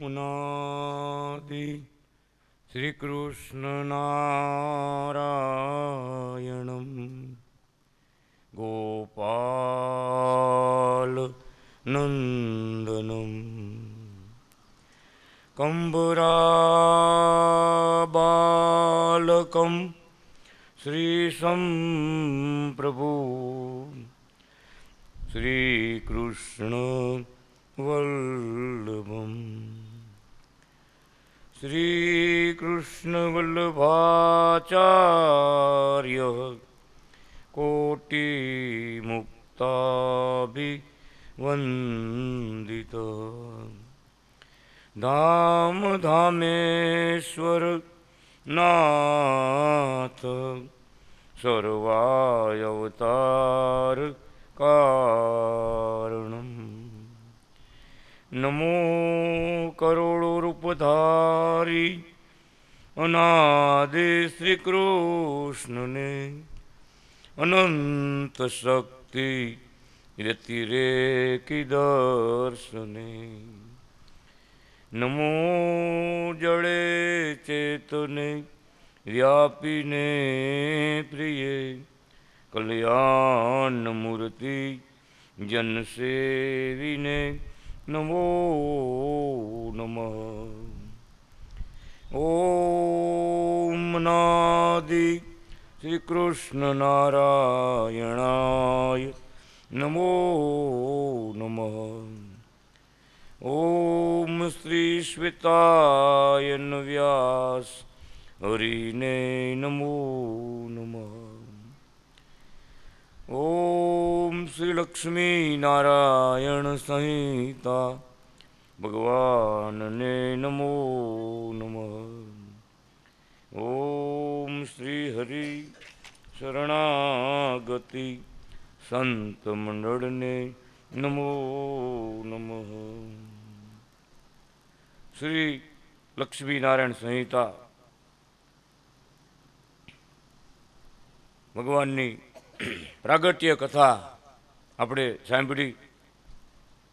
અનાદિ શ્રી કૃષ્ણ નારાયણમ ગોપાલ નંદનમ કંબરાબાલકમ શ્રીશમ પ્રભુ શ્રી કૃષ્ણ વલ્લભમ શ્રી કૃષ્ણ વલ્લભાચાર્ય કોટિ મુક્તાભિવંદિત ધામ ધામેશ્વર નાથ સર્વાય અવતાર કારણમ નમો કરોડો રૂપધારી અનાદિ શ્રી કૃષ્ણને અનંત શક્તિ વ્યતિરેકી દર્શને નમો જડે ચેતને વ્યાપીને પ્રિયે કલ્યાણ મૂર્તિ જનસેવીને નમો નમઃ. ઓમ નાદિ શ્રી કૃષ્ણ નારાયણાય નમો નમઃ. ઓમ શ્રી શ્વેતાય વ્યાસ હરિને નમો નમઃ. ઓમ શ્રી લક્ષ્મી નારાયણ સંહિતા ભગવાનને નમો નમઃ. ઓમ શ્રી હરિ શરણાગતિ સંત મંડળને નમો નમઃ. શ્રી લક્ષ્મી નારાયણ સંહિતા ભગવાનની પ્રાગટ્ય કથા આપણે સાંભળી.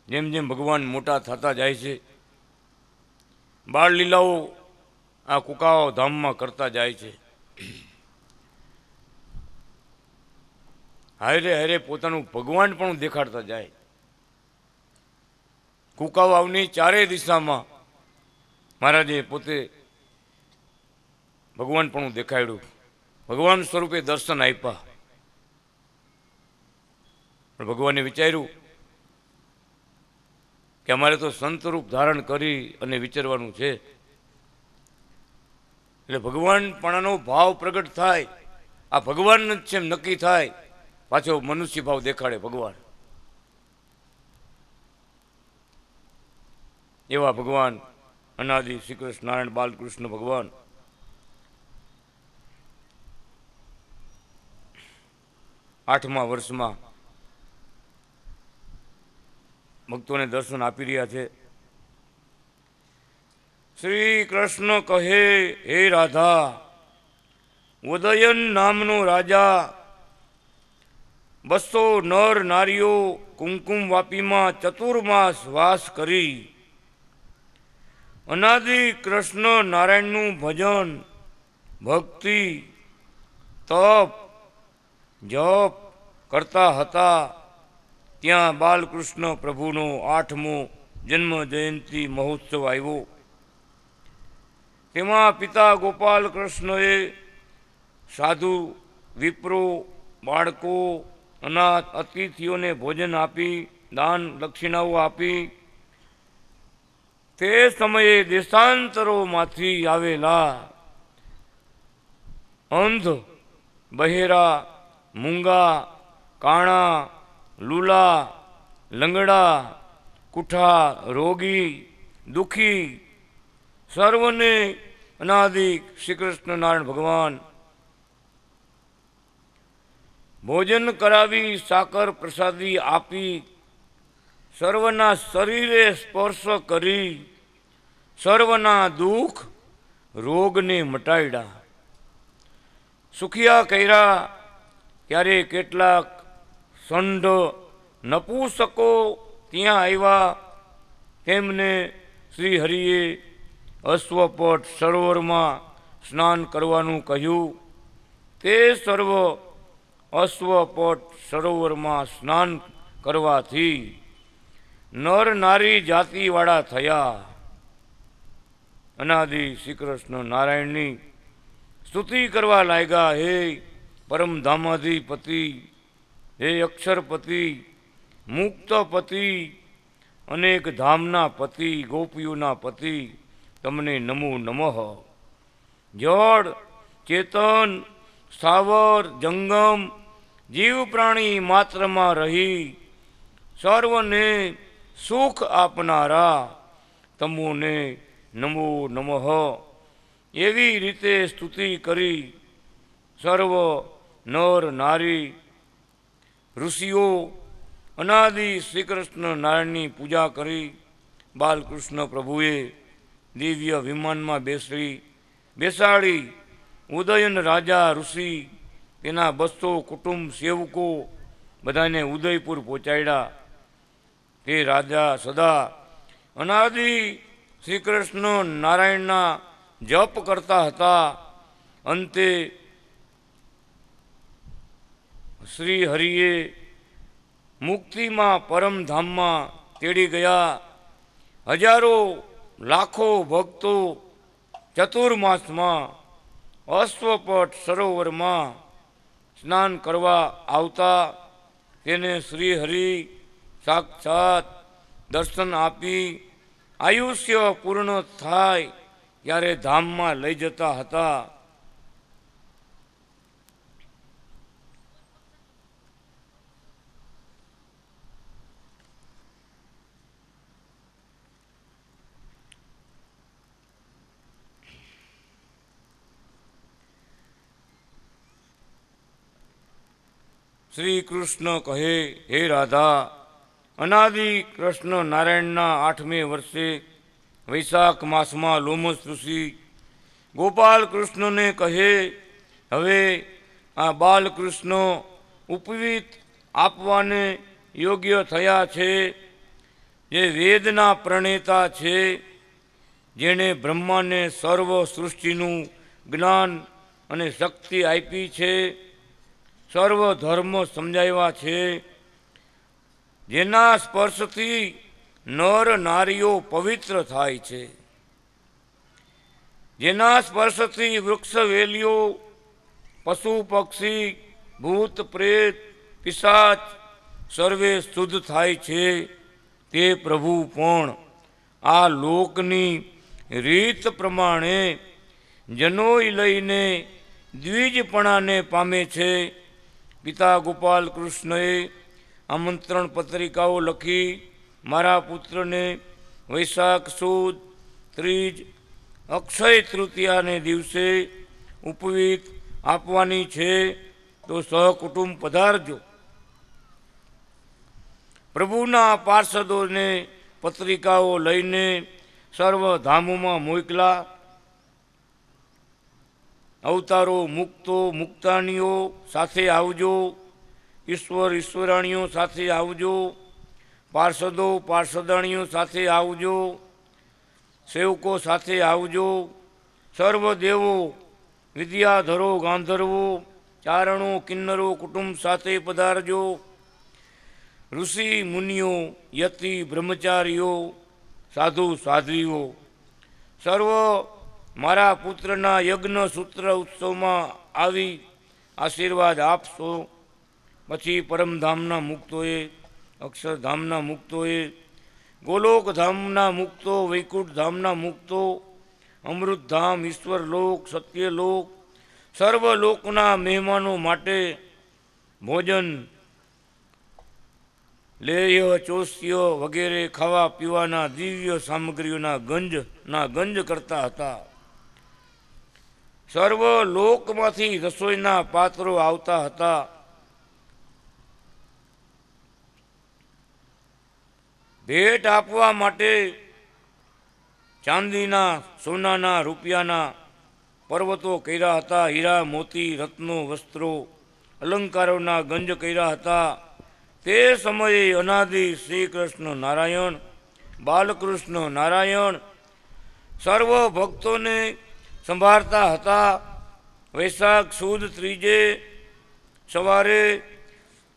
જેમ જેમ ભગવાન મોટા થતા જાય છે, બાળ લીલાઓ આ કુકાઓ ધામમાં કરતા જાય છે. હારે હારે પોતાનું ભગવાન પણ દેખાડતા જાય. કુકાવાવની ચારે દિશામાં મહારાજે પોતે ભગવાન પણ દેખાડ્યું, ભગવાન સ્વરૂપે દર્શન આપ્યા. પણ ભગવાને વિચાર્યું કે અમારે તો સંત રૂપ ધારણ કરી અને વિચારવાનું છે. એટલે ભગવાનપણાનો ભાવ પ્રગટ થાય, આ ભગવાન જ છે એમ નક્કી થાય, પાછો મનુષ્ય ભાવ દેખાડે ભગવાન. એવા ભગવાન અનાદિ શ્રી કૃષ્ણ નારાયણ બાલકૃષ્ણ ભગવાન આઠમા વર્ષમાં ભક્તોને દર્શન આપી રહ્યા છે. શ્રી કૃષ્ણ કહે, હે રાધા, ઉદયન નામનો રાજા 200 નર નારીઓ કુમકુમ વાપીમાં ચતુર્માસ વાસ કરી અનાદિ કૃષ્ણ નારાયણનું ભજન, ભક્તિ, તપ, જપ કરતા હતા. ત્યાં બાલકૃષ્ણ પ્રભુનો 8મો જન્મ જયંતિ મહોત્સવ આવ્યો. તેમાં પિતા ગોપાલ કૃષ્ણએ સાધુ, વિપ્રો, બાળકો, અનાથ અતિથિઓને ભોજન આપી, દાન દક્ષિણાઓ આપી. તે સમયે દેશાંતરોમાંથી આવેલા અંધ, બહેરા, મૂંગા, કાણા, લૂલા, લંગડા, કુઠા, રોગી, દુઃખી સર્વને અનાદિ શ્રી કૃષ્ણ નારાયણ ભગવાન ભોજન કરાવી, સાકર પ્રસાદી આપી, સર્વના શરીરે સ્પર્શ કરી સર્વના દુઃખ રોગને મટાડ્યા. સુખિયા કર્યા. ત્યારે કેટલાક સંઢ નપુસકો ત્યાં આવ્યા. તેમને શ્રી હરિએ અશ્વપટ સરોવરમાં સ્નાન કરવાનું કહ્યું. તે સર્વ અશ્વપટ સરોવરમાં સ્નાન કરવાથી નર નારી જાતિવાળા થયા. અનાદિ શ્રી કૃષ્ણ નારાયણની સ્તુતિ કરવા લાગ્યા. હે પરમધામાધિપતિ, હે અક્ષરપતિ, મુક્તપતિ, અનેક ધામના પતિ, ગોપીઓના પતિ, તમને નમો નમઃ. જળ ચેતન સ્થાવર જંગમ જીવ પ્રાણી માત્રમાં રહી સર્વને સુખ આપનારા તમોને નમો નમઃ. એવી રીતે સ્તુતિ કરી સર્વ નર નારી ઋષિઓ અનાદિ શ્રી કૃષ્ણ નારાયણની પૂજા કરી. બાલકૃષ્ણ પ્રભુએ દિવ્ય વિમાનમાં બેસાડી ઉદયન રાજા ઋષિ તેના 200 કુટુંબ સેવકો બધાને ઉદયપુર પહોંચાડ્યા. તે રાજા સદા અનાદિ શ્રી કૃષ્ણ નારાયણના જપ કરતા હતા. અંતે શ્રી હરિએ મુક્તિમાં પરમધામમાં તેડી ગયા. હજારો લાખો ભક્તો ચતુર્માસમાં અશ્વપટ સરોવરમાં સ્નાન કરવા આવતા. તેને શ્રી હરિ સાક્ષાત દર્શન આપી આયુષ્ય પૂર્ણ થાય ત્યારે ધામમાં લઈ જતા હતા. શ્રી કૃષ્ણ કહે, હે રાધા, અનાદિ કૃષ્ણ નારાયણના 8મે વર્ષે વૈશાખ માસમાં લોમસ ઋષિ ગોપાલ કૃષ્ણને કહે, હવે આ બાલકૃષ્ણ ઉપવીત આપવાને યોગ્ય થયા છે. જે વેદના પ્રણેતા છે, જેણે બ્રહ્માને સર્વ સૃષ્ટિનું જ્ઞાન અને શક્તિ આપી છે, સર્વ ધર્મ સમજાવ્યા છે, જેના સ્પર્શથી નર નારીઓ પવિત્ર થાય છે, જેના સ્પર્શથી વૃક્ષ વેલીઓ પશુ પક્ષી ભૂત પ્રેત પિશાચ સર્વે શુદ્ધ થાય છે, તે પ્રભુ પણ આ લોકની રીત પ્રમાણે જનોઈ લઈને દ્વિજપણાને પામે છે. પિતા ગોપાલ કૃષ્ણએ આમંત્રણ પત્રિકાઓ લખી મારા પુત્રને વૈશાખ સુદ ત્રીજ અક્ષય તૃતીયાને દિવસે ઉપવીત આપવાની છે, તો સહકુટુંબ પધારજો. પ્રભુના પાર્ષદોને પત્રિકાઓ લઈને સર્વ ધામોમાં મોકલા. અવતારો મુક્તો મુક્તાણીઓ સાથે આવજો, ઈશ્વર ઈશ્વરાણીઓ સાથે આવજો, પાર્ષદો પાર્ષદાણીઓ સાથે આવજો, સેવકો સાથે આવજો, સર્વ દેવો વિદ્યાધરો ગાંધર્વો ચારણો કિન્નરો કુટુંબ સાથે પધારજો. ઋષિ મુનિઓ યતિ બ્રહ્મચારીઓ સાધુ સાધ્વીઓ સર્વ મારા પુત્રના યજ્ઞ સૂત્ર ઉત્સવમાં આવી આશીર્વાદ આપશો. પછી પરમધામના મુક્તોએ અક્ષરધામના મુક્તોએ ગોલોકધામના મુક્તો વૈકુંઠ ધામના મુક્તો અમૃતધામ ઈશ્વરલોક સત્યલોક સર્વ લોકના મહેમાનો માટે ભોજન લેય ચોસ્ય વગેરે ખાવા પીવાના દિવ્ય સામગ્રીઓના ગંજ કરતા હતા. સર્વ લોકમાંથી રસોઈના પાત્રો આવતા હતા. ભેટ આપવા માટે ચાંદીના સોનાના રૂપિયાના પર્વતો કર્યા હતા. હીરા મોતી રત્નો વસ્ત્રો અલંકારોના ગંજ કર્યા હતા. તે સમયે અનાદિ શ્રી કૃષ્ણ નારાયણ બાલકૃષ્ણ નારાયણ સર્વ ભક્તોને સંભાળતા હતા. વૈશાખ સુદ ત્રીજે સવારે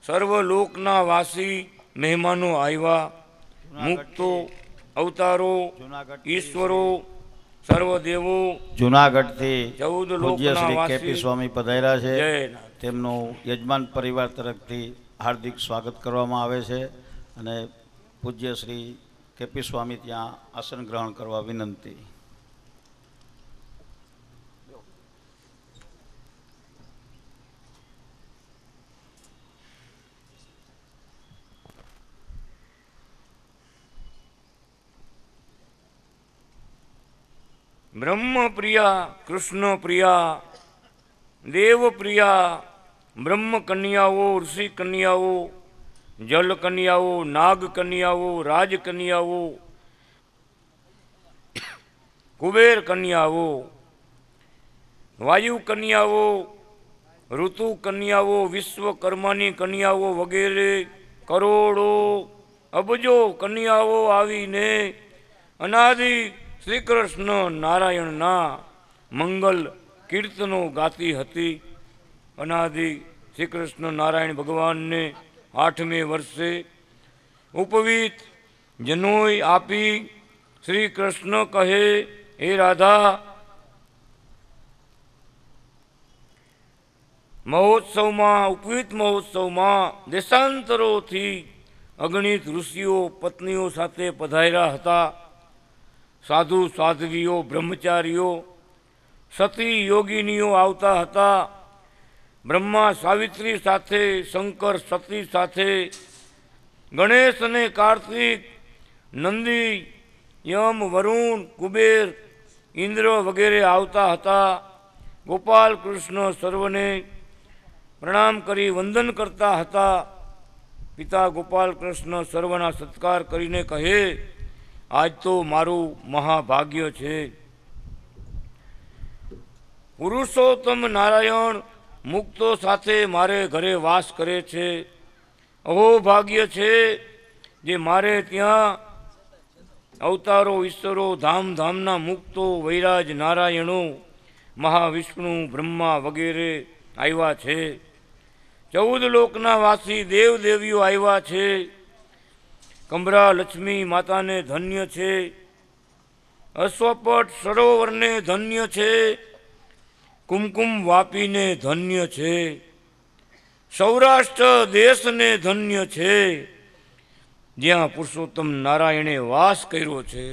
સર્વ લોકના વાસી મહેમાનો આવ્યા. મુક્તો, અવતારો, ઈશ્વરો, સર્વદેવો જુનાગઢથી 14 પૂજ્ય લોકના શ્રી વાસી કેપી સ્વામી પધાર્યા છે. જય. તેમનું યજમાન પરિવાર તરફથી હાર્દિક સ્વાગત કરવામાં આવે છે અને પૂજ્ય શ્રી કેપી સ્વામી ત્યાં આસન ગ્રહણ કરવા વિનંતી. બ્રહ્મ પ્રિયા, કૃષ્ણ પ્રિયા, દેવ પ્રિયા, બ્રહ્મ કન્યાઓ, ઋષિ કન્યાઓ, જલ કન્યાઓ, નાગ કન્યાઓ, રાજ કન્યાઓ, કુબેર કન્યાઓ, વાયુ કન્યાઓ, ઋતુ કન્યાઓ, વિશ્વકર્માની કન્યાઓ વગેરે કરોડો અબજો કન્યાઓ આવીને અનાદિ શ્રી કૃષ્ણ નારાયણના મંગલ કીર્તનો ગાતી હતી. અનાદિ શ્રી કૃષ્ણ નારાયણ ભગવાનને 8મે વર્ષે ઉપવીત જનોય આપી શ્રી કૃષ્ણ કહે, હે રાધા, મહોત્સવમાં, ઉપવીત મહોત્સવમાં દેશાંતરોથી અગણિત ઋષિઓ પત્નીઓ સાથે પધાર્યા હતા. સાધુ સાધ્વીઓ, બ્રહ્મચારીઓ, સતી યોગિનીઓ આવતા હતા. બ્રહ્મા સાવિત્રી સાથે, શંકર સતી સાથે, ગણેશ અને કાર્તિક, નંદી, યમ, વરુણ, કુબેર, ઇન્દ્ર વગેરે આવતા હતા. ગોપાલ કૃષ્ણ સર્વને પ્રણામ કરી વંદન કરતા હતા. પિતા ગોપાલ કૃષ્ણ સર્વના સત્કાર કરીને કહે, આજ તો મારું મહાભાગ્ય છે. પુરુષોત્તમ નારાયણ મુક્તો સાથે મારે ઘરે વાસ કરે છે. અહો ભાગ્ય છે જે મારે ત્યાં અવતારો, ઈશ્વરો, ધામ ધામના મુક્તો, વૈરાજ નારાયણો, મહાવિષ્ણુ, બ્રહ્મા વગેરે આવ્યા છે. 14 લોકના વાસી દેવ દેવીઓ આવ્યા છે. કંબરા લક્ષ્મી માતાને ધન્ય છે. અશ્વપટ સરોવરને ધન્ય છે. કુમકુમ વાપીને ધન્ય છે. સૌરાષ્ટ્ર દેશને ધન્ય છે જ્યાં પુરુષોત્તમ નારાયણે વાસ કર્યો છે.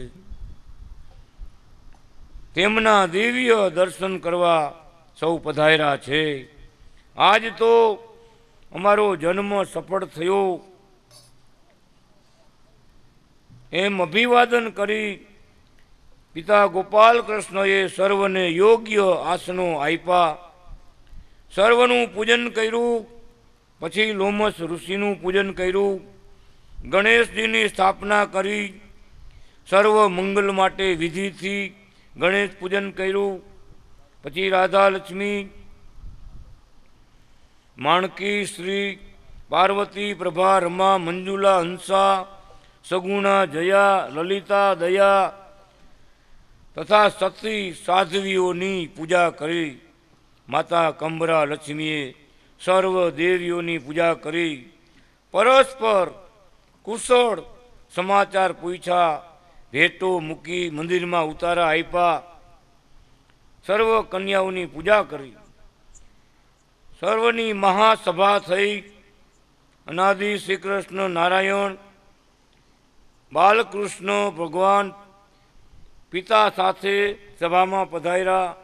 તેમના દિવ્ય દર્શન કરવા સૌ પધાર્યા છે. આજ તો અમારો જન્મ સફળ થયો એમ અભિવાદન કરી પિતા ગોપાલ કૃષ્ણએ સર્વને યોગ્ય આસનો આપ્યા. સર્વનું પૂજન કર્યું. પછી લોમસ ઋષિનું પૂજન કર્યું. ગણેશજીની સ્થાપના કરી. સર્વ મંગલ માટે વિધિથી ગણેશ પૂજન કર્યું. પછી રાધા લક્ષ્મી, માણકી, શ્રી પાર્વતી, પ્રભા, રમા, મંજુલા, હંસા, સગુણા, જયા, લલિતા, દયા તથા સતી સાધ્વીઓની પૂજા કરી. માતા કંબરા લક્ષ્મીએ સર્વ દેવીઓની પૂજા કરી. પરસ્પર કુશળ સમાચાર પૂછ્યા. ભેટો મૂકી મંદિરમાં ઉતારા આપ્યા. સર્વ કન્યાઓની પૂજા કરી. સર્વની મહાસભા થઈ. અનાદિ શ્રી કૃષ્ણ નારાયણ બાલકૃષ્ણ ભગવાન પિતા સાથે સભામાં પધાર્યા.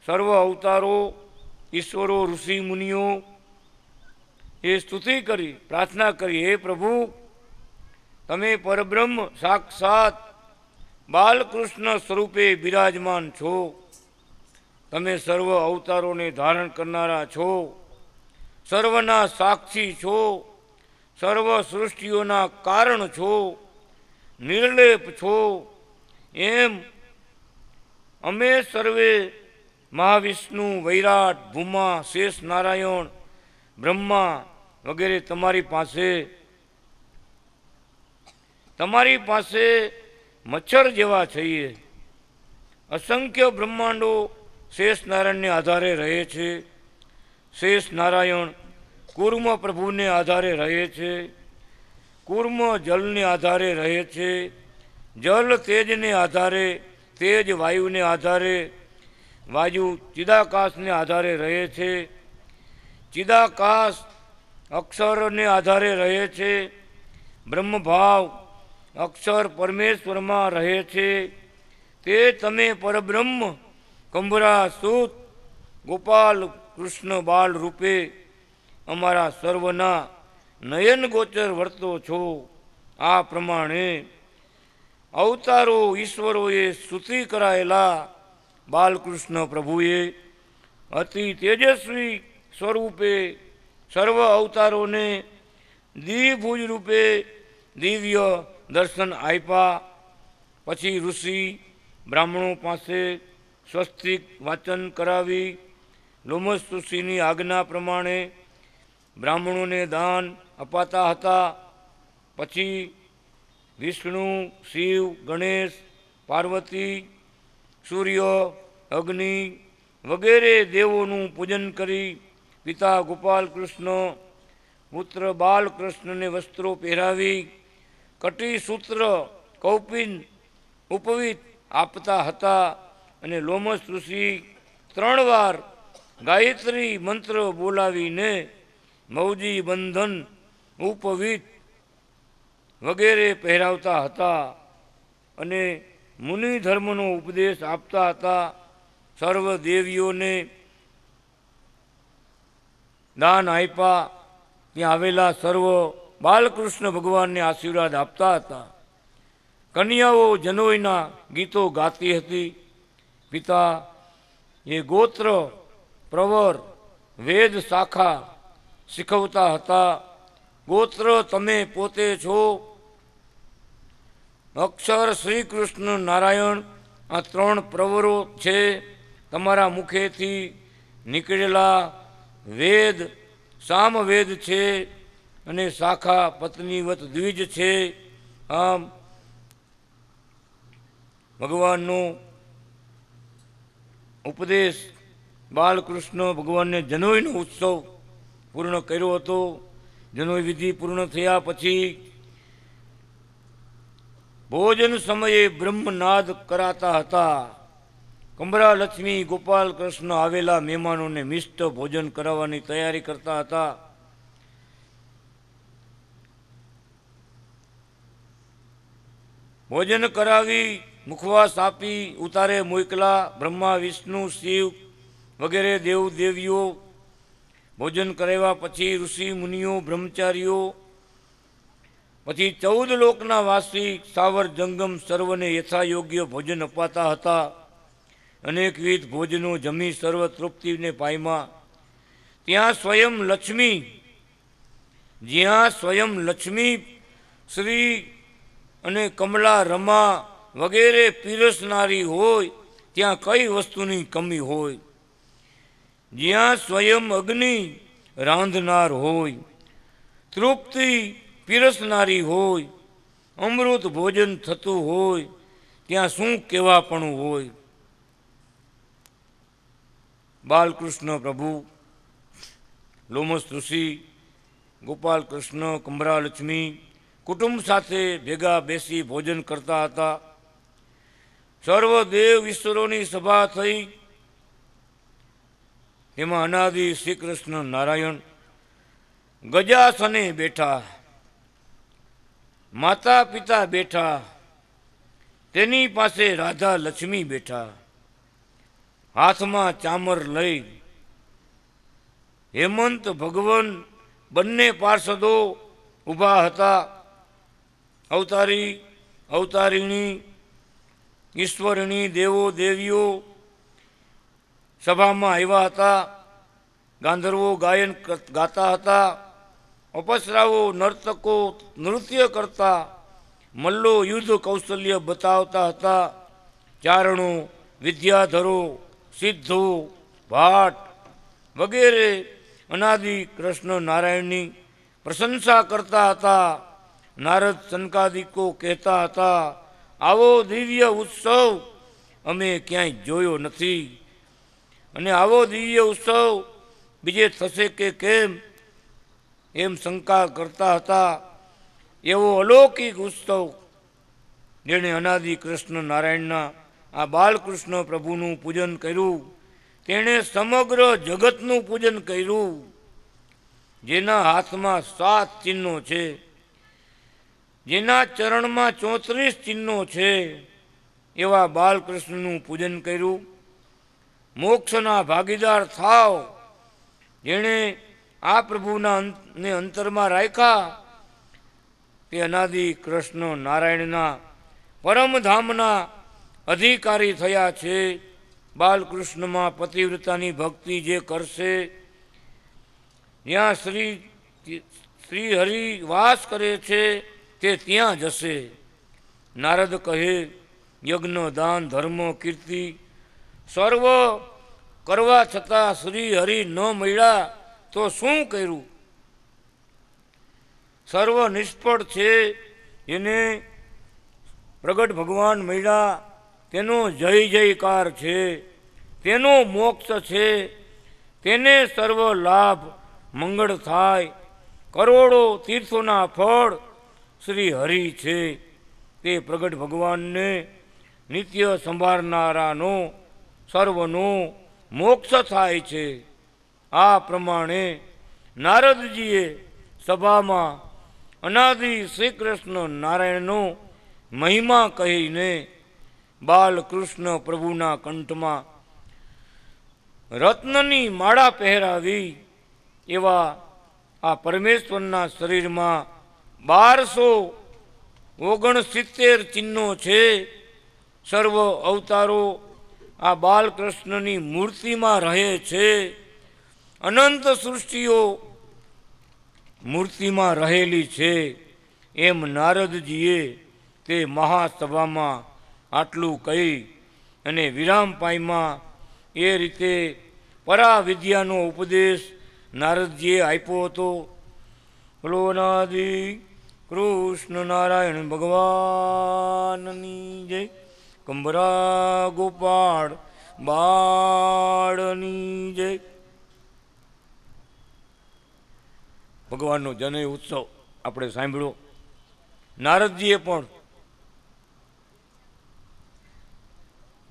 સર્વ અવતારો, ઈશ્વરો, ઋષિ મુનિઓ એ સ્તુતિ કરી, પ્રાર્થના કરી, હે પ્રભુ, તમે પરબ્રહ્મ સાક્ષાત બાલકૃષ્ણ સ્વરૂપે બિરાજમાન છો. તમે સર્વ અવતારોને ધારણ કરનારા છો. સર્વના સાક્ષી છો. સર્વ સૃષ્ટિઓના કારણ છો. નિર્લેપ છો. એમ અમે સર્વે મહાવિષ્ણુ, વૈરાટ, ભૂમા, શેષ નારાયણ, બ્રહ્મા વગેરે તમારી પાસે તમારી પાસે મચ્છર જેવા છીએ. અસંખ્ય બ્રહ્માંડો શેષ નારાયણને આધારે રહે છે. શેષ નારાયણ કુર્મ પ્રભુને આધારે રહે છે. કુર્મ જલને આધારે રહે છે. જલ તેજને આધારે, તેજ વાયુને આધારે, વાયુ ચિદાકાશને આધારે રહે છે. ચિદાકાશ અક્ષરને આધારે રહે છે. બ્રહ્મભાવ અક્ષર પરમેશ્વરમાં રહે છે. તે તમે પરબ્રહ્મ કંભરા સૂત ગોપાલ કૃષ્ણ બાલ રૂપે અમારા સર્વના નયન ગોચર વર્તો છો. આ પ્રમાણે અવતારો ઈશ્વરોએ સ્તુતિ કરાયેલા બાલકૃષ્ણ પ્રભુએ અતિ તેજસ્વી સ્વરૂપે સર્વ અવતારોને દ્વિભુજ રૂપે દિવ્ય દર્શન આપ્યા. પછી ઋષિ બ્રાહ્મણો પાસે સ્વસ્તિક વાચન કરાવી લોમસ ઋષિની આજ્ઞા પ્રમાણે બ્રાહ્મણોને દાન અપાતા હતા. પછી વિષ્ણુ, શિવ, ગણેશ, પાર્વતી, સૂર્ય, અગ્નિ વગેરે દેવોનું પૂજન કરી પિતા ગોપાલ કૃષ્ણ પુત્ર બાલકૃષ્ણને વસ્ત્રો પહેરાવી કટી સૂત્ર કૌપિન ઉપવિત આપતા હતા. અને લોમસ ઋષિ 3 વાર ગાયત્રી મંત્ર બોલાવીને મૌજી બંધન ઉપવિત વગેરે પહેરાવતા હતા અને મુનિ ધર્મનો ઉપદેશ આપતા હતા. સર્વ દેવીઓને દાન આપ્યા. ત્યાં આવેલા સર્વ બાલકૃષ્ણ ભગવાનને આશીર્વાદ આપતા હતા. કન્યાઓ જનોઈના ગીતો ગાતી હતી. પિતા એ ગોત્ર પ્રવર વેદ શાખા શીખવતા હતા. ગોત્ર તમે પોતે છો. અક્ષર શ્રી કૃષ્ણ નારાયણ આ 3 પ્રવરો છે. તમારા મુખેથી નીકળેલા વેદ સામવેદ છે અને શાખા પત્નીવત દ્વિજ છે. આમ ભગવાનનો ઉપદેશ બાલકૃષ્ણ ભગવાનને જનોઈનો ઉત્સવ પૂર્ણ કર્યો હતો. જનોઈ વિધિ પૂર્ણ થયા પછી ભોજન સમયે બ્રહ્મનાદ કરાતા હતા. કંભરા લક્ષ્મી ગોપાલ કૃષ્ણ આવેલા મહેમાનોને મિષ્ટ ભોજન કરાવવાની તૈયારી કરતા હતા. ભોજન કરાવી મુખવાસ આપી ઉતારે મોકલા. બ્રહ્મા, વિષ્ણુ, શિવ વગેરે દેવ દેવીઓ ભોજન કરાવ્યા પછી ઋષિ મુનિઓ બ્રહ્મચારીઓ પછી 14 લોકના વાસી સાવર જંગમ સર્વને યથાયોગ્ય ભોજન અપાતા હતા. અનેકવિધ ભોજનો જમી સર્વ તૃપ્તિને પામ્યા. જ્યાં સ્વયં લક્ષ્મી શ્રી અને કમલા રમા વગેરે પીરસનારી હોય ત્યાં કઈ વસ્તુની કમી હોય. જ્યાં સ્વયં અગ્નિ રાંધનાર હોય, તૃપ્તિ પીરસનારી હોય, અમૃત ભોજન થતું હોય ત્યાં શું કહેવાપણું હોય. બાલકૃષ્ણ પ્રભુ, લોમસ ઋષિ, ગોપાલ કૃષ્ણ, કંભરા લક્ષ્મી કુટુંબ સાથે ભેગા બેસી ભોજન કરતા હતા. સર્વ દેવ ઈશ્વરોની સભા થઈ. એમાં અનાદિ શ્રી કૃષ્ણ નારાયણ ગજાસને બેઠા, માતા પિતા બેઠા, તેની પાસે રાધા લક્ષ્મી બેઠા. હાથમાં ચામર લઈ હેમંત ભગવાન બંને પાર્ષદો ઊભા હતા. અવતારી અવતારિણી ઈશ્વરણી દેવો દેવીઓ સભામાં આવ્યા હતા. ગાંધર્વો ગાયન ગાતા હતા. અપસરાઓ નર્તકો નૃત્ય કરતા, મલ્લો યુદ્ધ કૌશલ્ય બતાવતા હતા. ચારણો, વિદ્યાધરો, સિદ્ધો, ભાટ વગેરે અનાદિ કૃષ્ણ નારાયણની પ્રશંસા કરતા હતા. નારદ સનકાદિકો કહેતા હતા, આવો દિવ્ય ઉત્સવ અમે ક્યાંય જોયો નથી, અને આવો દિવ્ય ઉત્સવ બીજે થશે કે કેમ એમ શંકા કરતા હતા. એવો અલૌકિક ઉત્સવ જેણે અનાદિ કૃષ્ણ નારાયણના આ બાલકૃષ્ણ પ્રભુનું પૂજન કર્યું, તેણે સમગ્ર જગતનું પૂજન કર્યું. જેના હાથમાં 7 ચિહ્નો છે, જેના ચરણમાં 34 ચિહ્નો છે, એવા બાલકૃષ્ણનું પૂજન કર્યું. મોક્ષના ભાગીદાર થાવ, જેણે આ પ્રભુના ને અંતરમાં રાખ્યા, તે અનાદિ કૃષ્ણ નારાયણના પરમધામના અધિકારી થયા છે. બાલકૃષ્ણમાં પતિવ્રતાની ભક્તિ જે કરશે, જ્યાં શ્રી હરિ વાસ કરે છે તે ત્યાં જશે. નારદ કહે, યજ્ઞ દાન ધર્મ કીર્તિ સર્વ કરવા છતાં શ્રી હરિ ન મળ્યા તો શું કર્યું? સર્વ નિષ્ફળ છે. એને પ્રગટ ભગવાન મળ્યા તેનો જય જયકાર છે, તેનો મોક્ષ છે, તેને સર્વ લાભ મંગળ થાય. કરોડો તીર્થોના ફળ શ્રી હરિ છે. તે પ્રગટ ભગવાનને નિત્ય સંભાળનારાનો સર્વનો મોક્ષ થાય છે. આ પ્રમાણે નારદજીએ સભામાં અનાદિ શ્રી કૃષ્ણ નારાયણનો મહિમા કહીને બાલકૃષ્ણ પ્રભુના કંઠમાં રત્નની માળા પહેરાવી. એવા આ પરમેશ્વરના શરીરમાં 1269 ચિહ્નો છે. સર્વ અવતારો આ બાલકૃષ્ણની મૂર્તિમાં રહે છે. અનંત સૃષ્ટિઓ મૂર્તિમાં રહેલી છે. એમ નારદજીએ તે મહાસભામાં આટલું કહી અને વિરામ પામ્યા. એ રીતે પરાવિદ્યાનો ઉપદેશ નારદજીએ આપ્યો હતો. બોલો અનાદિ કૃષ્ણ નારાયણ ભગવાનની જય. કંબરા ગોપાળ બાળની જય. ભગવાનનો જનય ઉત્સવ આપણે સાંભળ્યો. નારદજીએ પણ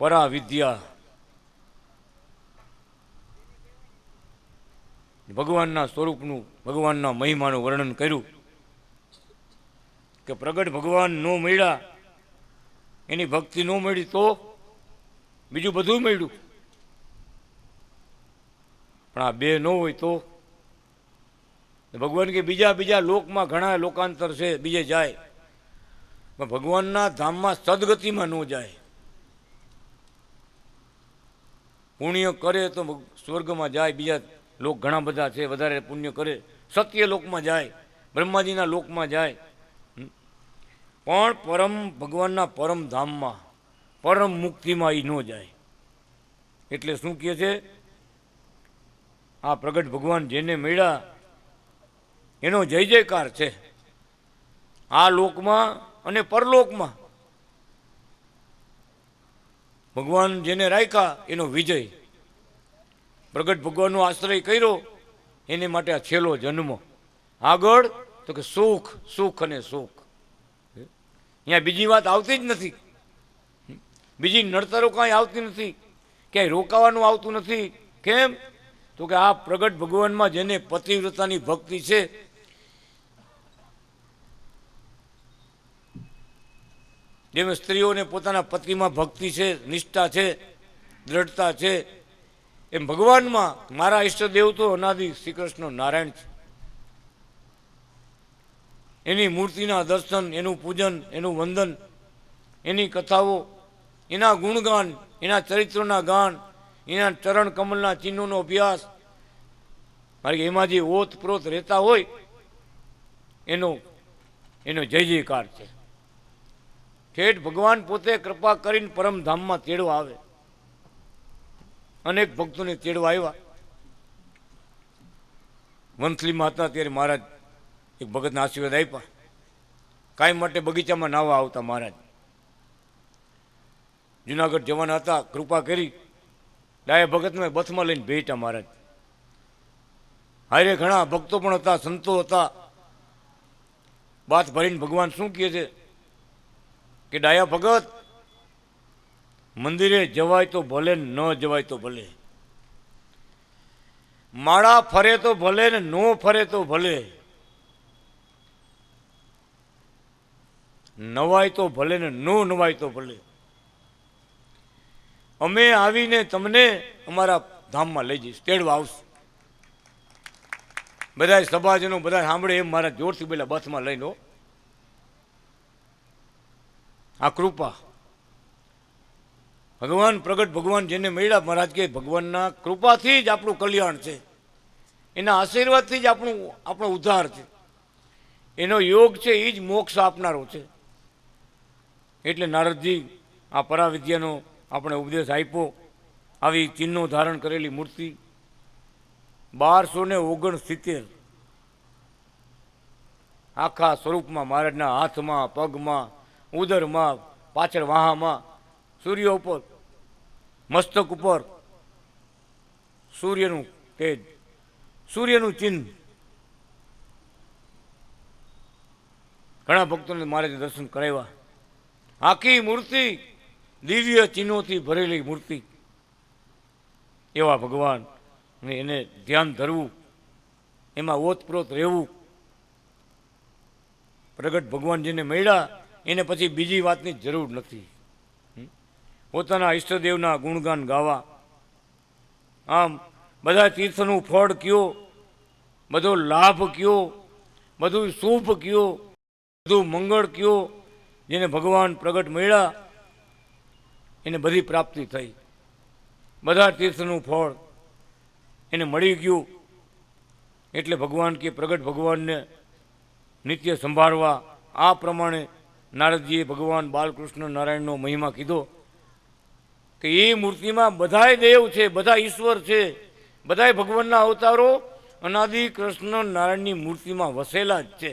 પરાવિદ્યા ભગવાનના સ્વરૂપનું, ભગવાનના મહિમાનું વર્ણન કર્યું કે પ્રગટ ભગવાન નો મળ્યા, એની ભક્તિ ન મળી તો બીજું બધું મળ્યું, પણ આ બે ન હોય તો ભગવાન કે બીજા લોકમાં ઘણા લોકાંતર છે, બીજે જાય, પણ ભગવાનના ધામમાં સદગતિમાં ન જાય. પુણ્ય કરે તો સ્વર્ગમાં જાય, બીજા લોક ઘણા બધા છે, વધારે પુણ્ય કરે સત્ય લોકમાં જાય, બ્રહ્માજીના લોકમાં જાય, પણ પરમ ભગવાનના પરમ ધામમાં પરમ મુક્તિમાં એ ન જાય. એટલે શું કહે છે? આ પ્રગટ ભગવાન જેને મળ્યા એનો જય જયકાર છે, આ લોકમાં અને પરલોકમાં. ભગવાન જેને રાખ્યા એનો વિજય. પ્રગટ ભગવાનનો આશ્રય કર્યો એને માટે આ છેલ્લો જન્મ. આગળ તો કે સુખ, સુખ અને સુખ. અહીંયા બીજી વાત આવતી જ નથી, બીજી નડતરો કાંઈ આવતી નથી, ક્યાંય રોકાવાનું આવતું નથી. કેમ? તો કે આ પ્રગટ ભગવાનમાં જેને પતિવ્રતાની ભક્તિ છે, જેમ સ્ત્રીઓને પોતાના પતિમાં ભક્તિ છે, નિષ્ઠા છે, દ્રઢતા છે, એમ ભગવાનમાં મારા ઈષ્ટદેવ તો અનાદિ શ્રી કૃષ્ણ નારાયણ છે. એની મૂર્તિના દર્શન, એનું પૂજન, એનું વંદન, એની કથાઓ, એના ગુણગાન, એના ચરિત્રોના ગાન, એના ચરણ કમલના ચિહ્નોનો અભ્યાસ, કારણ કે એમાં જે ઓતપ્રોત રહેતા હોય એનો જય જયકાર છે. ઠેઠ ભગવાન પોતે કૃપા કરીને પરમધામમાં તેડવા આવે. અનેક ભક્તોને તેડવા આવ્યા. વંથલીમાં હતા ત્યારે મહારાજ એક ભગતના આશીર્વાદ આપ્યા. કાયમ માટે બગીચામાં નાહવા આવતા મહારાજ. જુનાગઢ જવાના હતા, કૃપા કરી ડાયા ભગતને બથમાં લઈને ભેટા મહારાજ. હારે ઘણા ભક્તો પણ હતા, સંતો હતા. બાથ ભરીને ભગવાન શું કહે છે કે ડાયા ભગત, મંદિરે જવાય તો ભલે ને ન જવાય તો ભલે, માળા ફરે તો ભલે ને નો ફરે તો ભલે, નવાય તો ભલે ને નો નવાય તો ભલે, અમે આવીને તમને અમારા ધામમાં લઈ જઈશ, તેડવા આવશું. બધા સભાજનો બધા સાંભળે એમ મારા જોરથી પેલા બસમાં લઈને હો. આ કૃપા ભગવાન પ્રગટ, ભગવાન જેને મળ્યા મહારાજ કે ભગવાનના કૃપાથી જ આપણું કલ્યાણ છે, એના આશીર્વાદથી જ આપણો ઉદ્ધાર છે, એનો યોગ છે એ જ મોક્ષ આપનારો છે. એટલે નારદજી આ પરાવિદ્યાનો આપણે ઉપદેશ આપ્યો. આવી ચિહ્નો ધારણ કરેલી મૂર્તિ 1269 આખા સ્વરૂપમાં મહારાજના હાથમાં, પગમાં, ઉદરમાં, પાછળ વાહામાં, સૂર્ય ઉપર, મસ્તક ઉપર સૂર્યનું તેજ, સૂર્યનું ચિહ્ન. ઘણા ભક્તોને મહારાજે દર્શન કરાવ્યા. આખી મૂર્તિ દિવ્ય ચિહ્નોથી ભરેલી મૂર્તિ. એવા ભગવાન એને ધ્યાન ધરવું, એમાં ઓતપ્રોત રહેવું. પ્રગટ ભગવાન જેને મળ્યા એને પછી બીજી વાતની જરૂર નથી. પોતાના ઈષ્ટદેવના ગુણગાન ગાવા. આમ બધા તીર્થનું ફળ કયો, બધો લાભ કયો, બધું શુભ કયો, બધું મંગળ કયો. જેને ભગવાન પ્રગટ મળ્યા એને બધી પ્રાપ્તિ થઈ. બધા તીર્થનું ફળ એને મળી ગયું. એટલે ભગવાન કે પ્રગટ ભગવાનને નિત્ય સંભાળવા. આ પ્રમાણે નારદજીએ ભગવાન બાલકૃષ્ણ નારાયણનો મહિમા કીધો કે એ મૂર્તિમાં બધાય દેવ છે, બધા ઈશ્વર છે, બધાય ભગવાનના અવતારો અનાદિ કૃષ્ણ નારાયણની મૂર્તિમાં વસેલા જ છે.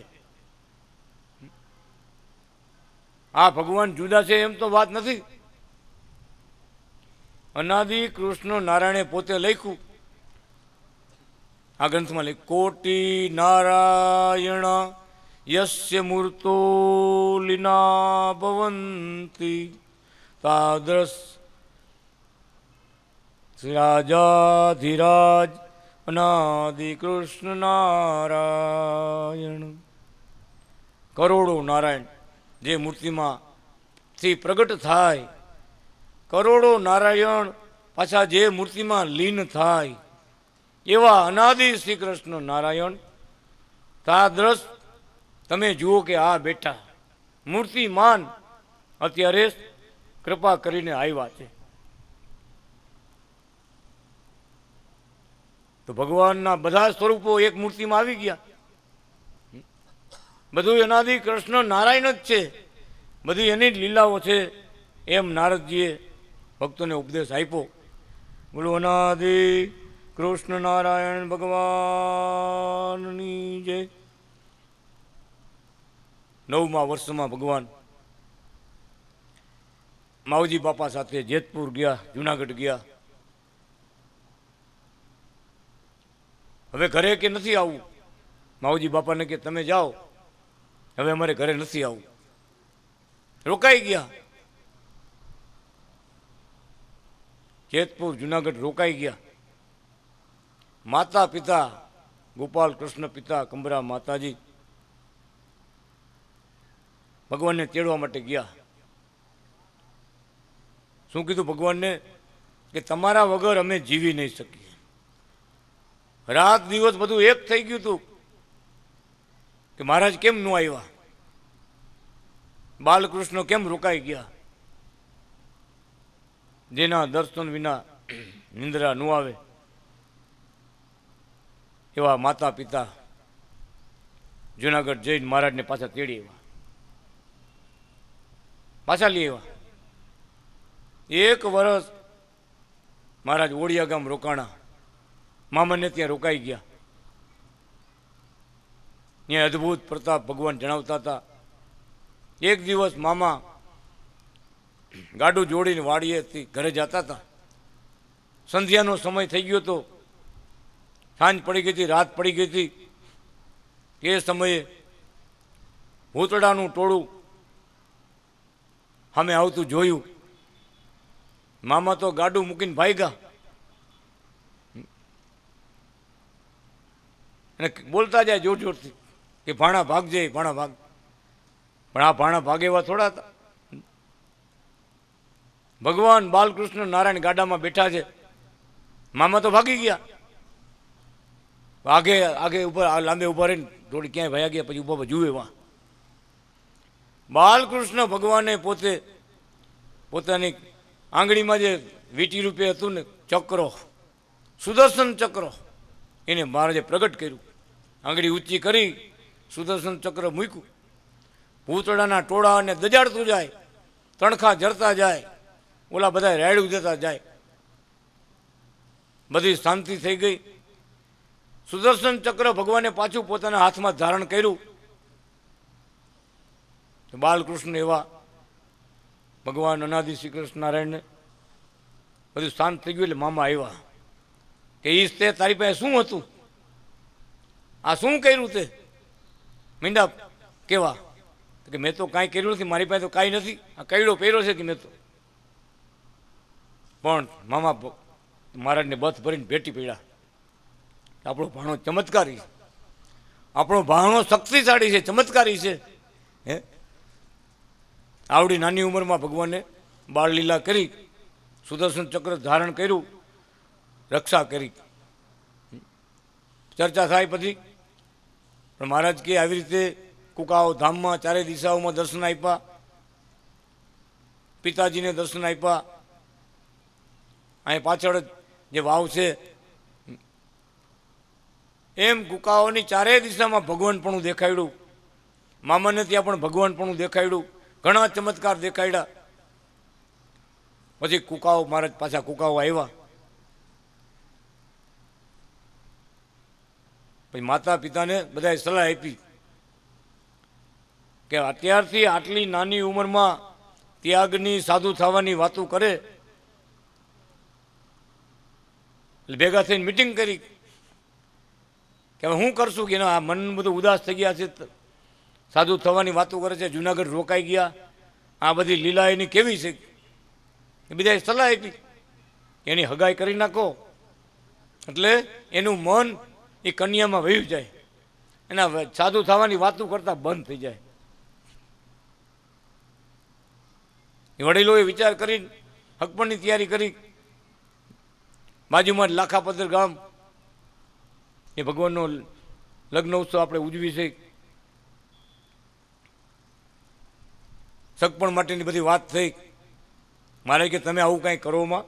આ ભગવાન જુદા છે એમ તો વાત નથી. અનાદિ કૃષ્ણ નારાયણે પોતે લખ્યું, આ ગ્રંથમાં લખ્યું, કોટી નારાયણ યસ્ય મૂર્તો લીના ભવંતી તાદૃશ રાજાધિરાજ અનાદિ કૃષ્ણ નારાયણ. કરોડો નારાયણ જે મૂર્તિમાં થી પ્રગટ થાય, કરોડો નારાયણ પાછા જે મૂર્તિમાં લીન થાય, એવા અનાદિ શ્રી કૃષ્ણ નારાયણ તાદૃશ. તમે જુઓ કે આ બેઠા મૂર્તિમાન અત્યારે કૃપા કરીને આવ્યા છે. તો ભગવાનના બધા સ્વરૂપો એક મૂર્તિમાં આવી ગયા. બધું અનાદિ કૃષ્ણ નારાયણ જ છે, બધી એની જ લીલાઓ છે. એમ નારદજીએ ભક્તોને ઉપદેશ આપ્યો. બોલો અનાદિ કૃષ્ણ નારાયણ ભગવાનની જય. 9મા વર્ષમાં ભગવાન માવજી બાપા સાથે જેતપુર ગયા, જુનાગઢ ગયા. હવે ઘરે કે નથી આવવું. માવજી બાપાને કે તમે જાઓ, હવે અમારે ઘરે નથી આવવું. રોકાઈ ગયા. જેતપુર જુનાગઢ રોકાઈ ગયા. માતા પિતા ગોપાલ કૃષ્ણ પિતા કંબરા માતાજી ભગવાનને તેડવા માટે ગયા. શું કીધું ભગવાનને કે તમારા વગર અમે જીવી નહીં શકીએ. રાત દિવસ બધું એક થઈ ગયું હતું કે મહારાજ કેમ ન આવ્યા, બાલકૃષ્ણ કેમ રોકાઈ ગયા. જેના દર્શન વિના નિંદ્રા ન આવે એવા માતા પિતા જુનાગઢ જઈને મહારાજને પાછા તેડી આવ્યા, પાછા લઈ આવ્યા. 1 વર્ષ મહારાજ ઓળિયા ગામ રોકાણા. મામાને ત્યાં રોકાઈ ગયા. ત્યાં અદ્ભુત પ્રતાપ ભગવાન જણાવતા હતા એક દિવસ મામા ગાડું જોડીને વાડીએથી ઘરે જતા હતા. સંધ્યાનો સમય થઈ ગયો હતો, સાંજ પડી ગઈ હતી, રાત પડી ગઈ હતી. એ સમયે ભૂતડાનું ટોળું સામે આવતું જોયું. મામા તો ગાડું મૂકીને ભાગ્યા અને બોલતા જાય જોર જોરથી કે ભાણા ભાગજે, ભાણા ભાગ. પણ આ ભાણા ભાગે એવા થોડા હતા. ભગવાન બાલકૃષ્ણ નારાયણ ગાડામાં બેઠા છે, મામા તો ભાગી ગયા. આગે આગે ઉપર લાંબે ઉભા રહીને થોડી ક્યાંય ભયા ગયા, પછી ઉભા જુએ વાં બાલકૃષ્ણ ભગવાને પોતે પોતાની આંગળીમાં જે વીટી રૂપે હતું ને ચક્રો, સુદર્શન ચક્ર, એને મહારાજે પ્રગટ કર્યું. આંગળી ઊંચી કરી સુદર્શન ચક્ર મૂક્યું. ભૂતડાના ટોળાને દજાડતું જાય, તણખા જરતા જાય, ઓલા બધા રાયડું દેતા જાય. બધી શાંતિ થઈ ગઈ. સુદર્શન ચક્ર ભગવાને પાછું પોતાના હાથમાં ધારણ કર્યું. બાલકૃષ્ણ એવા ભગવાન અનાદિ શ્રી કૃષ્ણ નારાયણને બધું શાંત થઈ ગયું. એટલે મામા આવ્યા કે ઈશ તે તારી પાસે શું હતું, આ શું કર્યું તે? મીંડા કેવા કે મેં તો કાંઈ કર્યું નથી, મારી પાસે તો કાંઈ નથી, આ કઈડો પહેર્યો છે કે મેં તો. પણ મામા મહારાજને બથ ભરીને ભેટી પડ્યા. આપણો ભાણો ચમત્કારી, આપણો ભાણો શક્તિશાળી છે, ચમત્કારી છે. હે, આવડી નાની ઉંમરમાં ભગવાને બાળ લીલા કરી, સુદર્શન ચક્ર ધારણ કર્યું, રક્ષા કરી. ચર્ચા થાય પછી પણ મહારાજ કે આવી રીતે કુકાઓ ધામમાં ચારે દિશાઓમાં દર્શન આપ્યા, પિતાજીને દર્શન આપ્યા. અહીં પાછળ જે વાવ છે એમ કુકાઓની ચારે દિશામાં ભગવાનપણું દેખાડ્યું. મામાને ત્યાં પણ ભગવાનપણું દેખાડ્યું, ઘણા ચમત્કાર દેખાડ્યા. પછી કુકાઓ મહારાજ પાછા કુકાઓ આવ્યા. પછી માતા પિતાને બધાએ સલાહ આપી કે અત્યારથી આટલી નાની ઉંમરમાં ત્યાગની, સાધુ થવાની વાતો કરે. એટલે ભેગા થઈને મિટિંગ કરી કે હવે શું કરશું કે આ મન બધું ઉદાસ થઈ ગયા છે, સાધુ થવાની વાતો કરે છે, જુનાગઢ રોકાઈ ગયા, આ બધી લીલા એની કેવી છે. એ બધાએ સલાહ આપી એની હગાઈ કરી નાખો, એટલે એનું મન એ કન્યામાં વહ્યું જાય, એના સાધુ થવાની વાતો કરતા બંધ થઈ જાય. એ વડીલોએ વિચાર કરીને હકપણની તૈયારી કરી. બાજુમાં જ લાખાપદર ગામ, એ ભગવાનનો લગ્ન ઉત્સવ આપણે ઉજવી છે. સગપણ માટેની બધી વાત થઈ. મારે કે તમે આવું કાંઈ કરોમાં,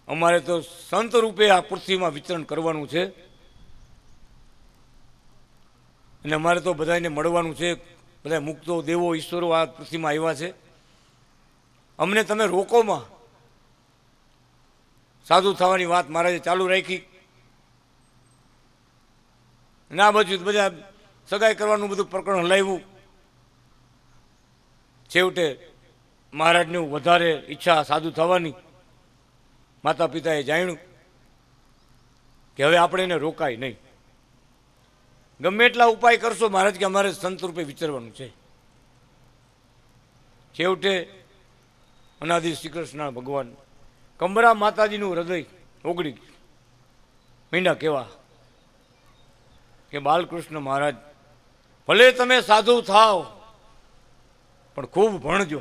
અમારે તો સંત રૂપે આ પૃથ્વીમાં વિચરણ કરવાનું છે અને અમારે તો બધાને મળવાનું છે. બધા મુક્તો, દેવો, ઈશ્વરો આ પૃથ્વીમાં આવ્યા છે. અમને તમે રોકોમાં. સાધુ થવાની વાત મહારાજે ચાલુ રાખી. ના બાજુ બધા સગાઈ કરવાનું બધું પ્રકરણ હલાવ્યું. છેવટે મહારાજની વધારે ઈચ્છા સાધુ થવાની. માતા પિતાએ જાણ્યું કે હવે આપણે એને રોકાય નહીં. ગમે એટલા ઉપાય કરશો મહારાજ કે અમારે સંત રૂપે વિચરવાનું છે. છેવટે અનાદિ શ્રી કૃષ્ણ ભગવાન કંબરા માતાજીનું હૃદય ઓગળી ગયું. મીંડા કેવા કે બાલકૃષ્ણ મહારાજ, ભલે તમે સાધુ થાવ પણ ખૂબ ભણજો.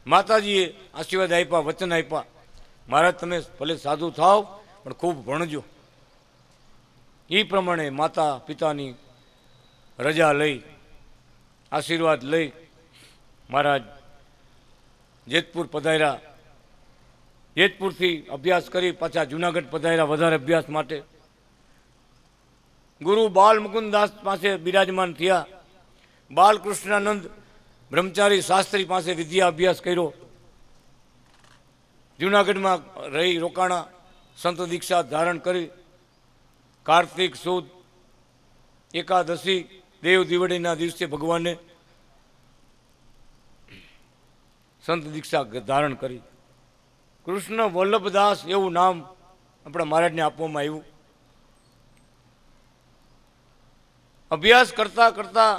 માતાજીએ આશીર્વાદ આપ્યા, વચન આપ્યા, મહારાજ તમે ભલે સાધુ થાવ પણ ખૂબ ભણજો. એ પ્રમાણે માતા પિતાની રજા લઈ, આશીર્વાદ લઈ મહારાજ જેતપુર પધાર્યા. જેતપુરથી અભ્યાસ કરી પાછા જુનાગઢ પધાર્યા વધારે અભ્યાસ માટે. ગુરુ બાલ મુકુદાસ પાસે બિરાજમાન થયા. બાલકૃષ્ણાનંદ બ્રહ્મચારી શાસ્ત્રી પાસે વિદ્યા અભ્યાસ કર્યો. જુનાગઢમાં રહી રોકાણા, સંત દીક્ષા ધારણ કરી. કાર્તિક સુદ એકાદશી દેવ દિવાળીના દિવસે ભગવાને સંત દીક્ષા ધારણ કરી. કૃષ્ણ વલ્લભદાસ એવું નામ આપણા મહારાજને આપવામાં આવ્યું. અભ્યાસ કરતા કરતા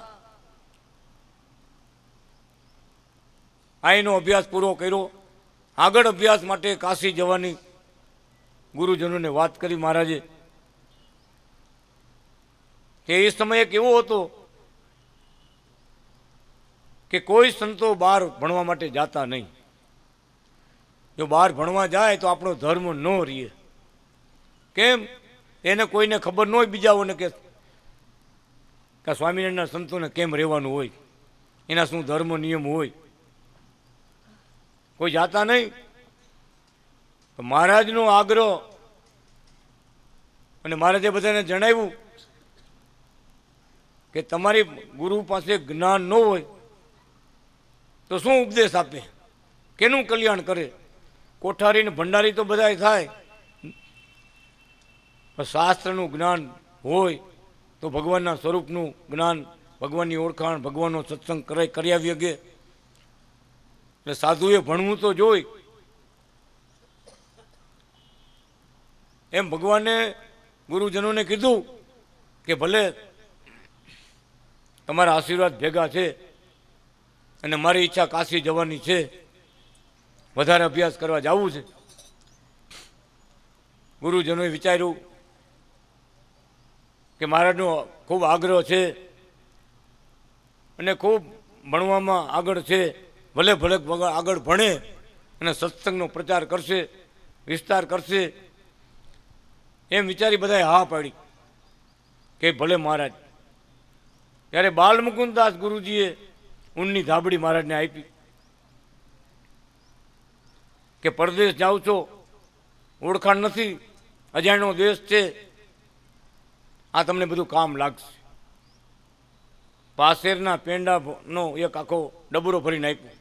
અહીંનો અભ્યાસ પૂરો કર્યો. આગળ અભ્યાસ માટે કાશી જવાની ગુરુજનોને વાત કરી મહારાજે કે એ સમય એક એવો હતો કે કોઈ સંતો બહાર ભણવા માટે જાતા નહીં. જો બહાર ભણવા જાય તો આપણો ધર્મ ન રહે. કેમ? એને કોઈને ખબર ન હોય, બીજાઓને કે સ્વામિનારાયણના સંતોને કેમ રહેવાનું હોય, એના શું ધર્મ નિયમ હોય. કોઈ જાતા નહીં. તો મહારાજનો આગ્રહ અને મહારાજે બધાને જણાવ્યું કે તમારી ગુરુ પાસે જ્ઞાન ન હોય તો શું ઉપદેશ આપે, કેનું કલ્યાણ કરે. કોઠારી ને ભંડારી તો બધાય થાય, પણ શાસ્ત્રનું જ્ઞાન હોય તો ભગવાનના સ્વરૂપનું જ્ઞાન, ભગવાનની ઓળખાણ, ભગવાનનો સત્સંગ કરી આવી શકે. એટલે સાધુએ ભણવું તો જોઈ. એમ ભગવાને ગુરુજનોને કીધું કે ભલે તમારા આશીર્વાદ ભેગા છે અને મારી ઈચ્છા કાશી જવાની છે, વધારે અભ્યાસ કરવા જવું છે. ગુરુજનોએ વિચાર્યું કે મહારાજનો ખૂબ આગ્રહ છે અને ખૂબ ભણવામાં આગળ છે, ભલે ભલે આગળ ભણે અને સત્સંગનો પ્રચાર કરશે, વિસ્તાર કરશે, એમ વિચારી બધાએ હા પાડી કે ભલે મહારાજ. ત્યારે બાલમુકુંદાસ ગુરુજીએ ઊનની ધાબડી મહારાજને આપી કે પરદેશ જાઓ છો, ઓળખાણ નથી, અજાણ્યો દેશ છે, આ તમને બધું કામ લાગશે. પાસેરના પેંડાનો એક આખો ડબરો ભરીને આપ્યો,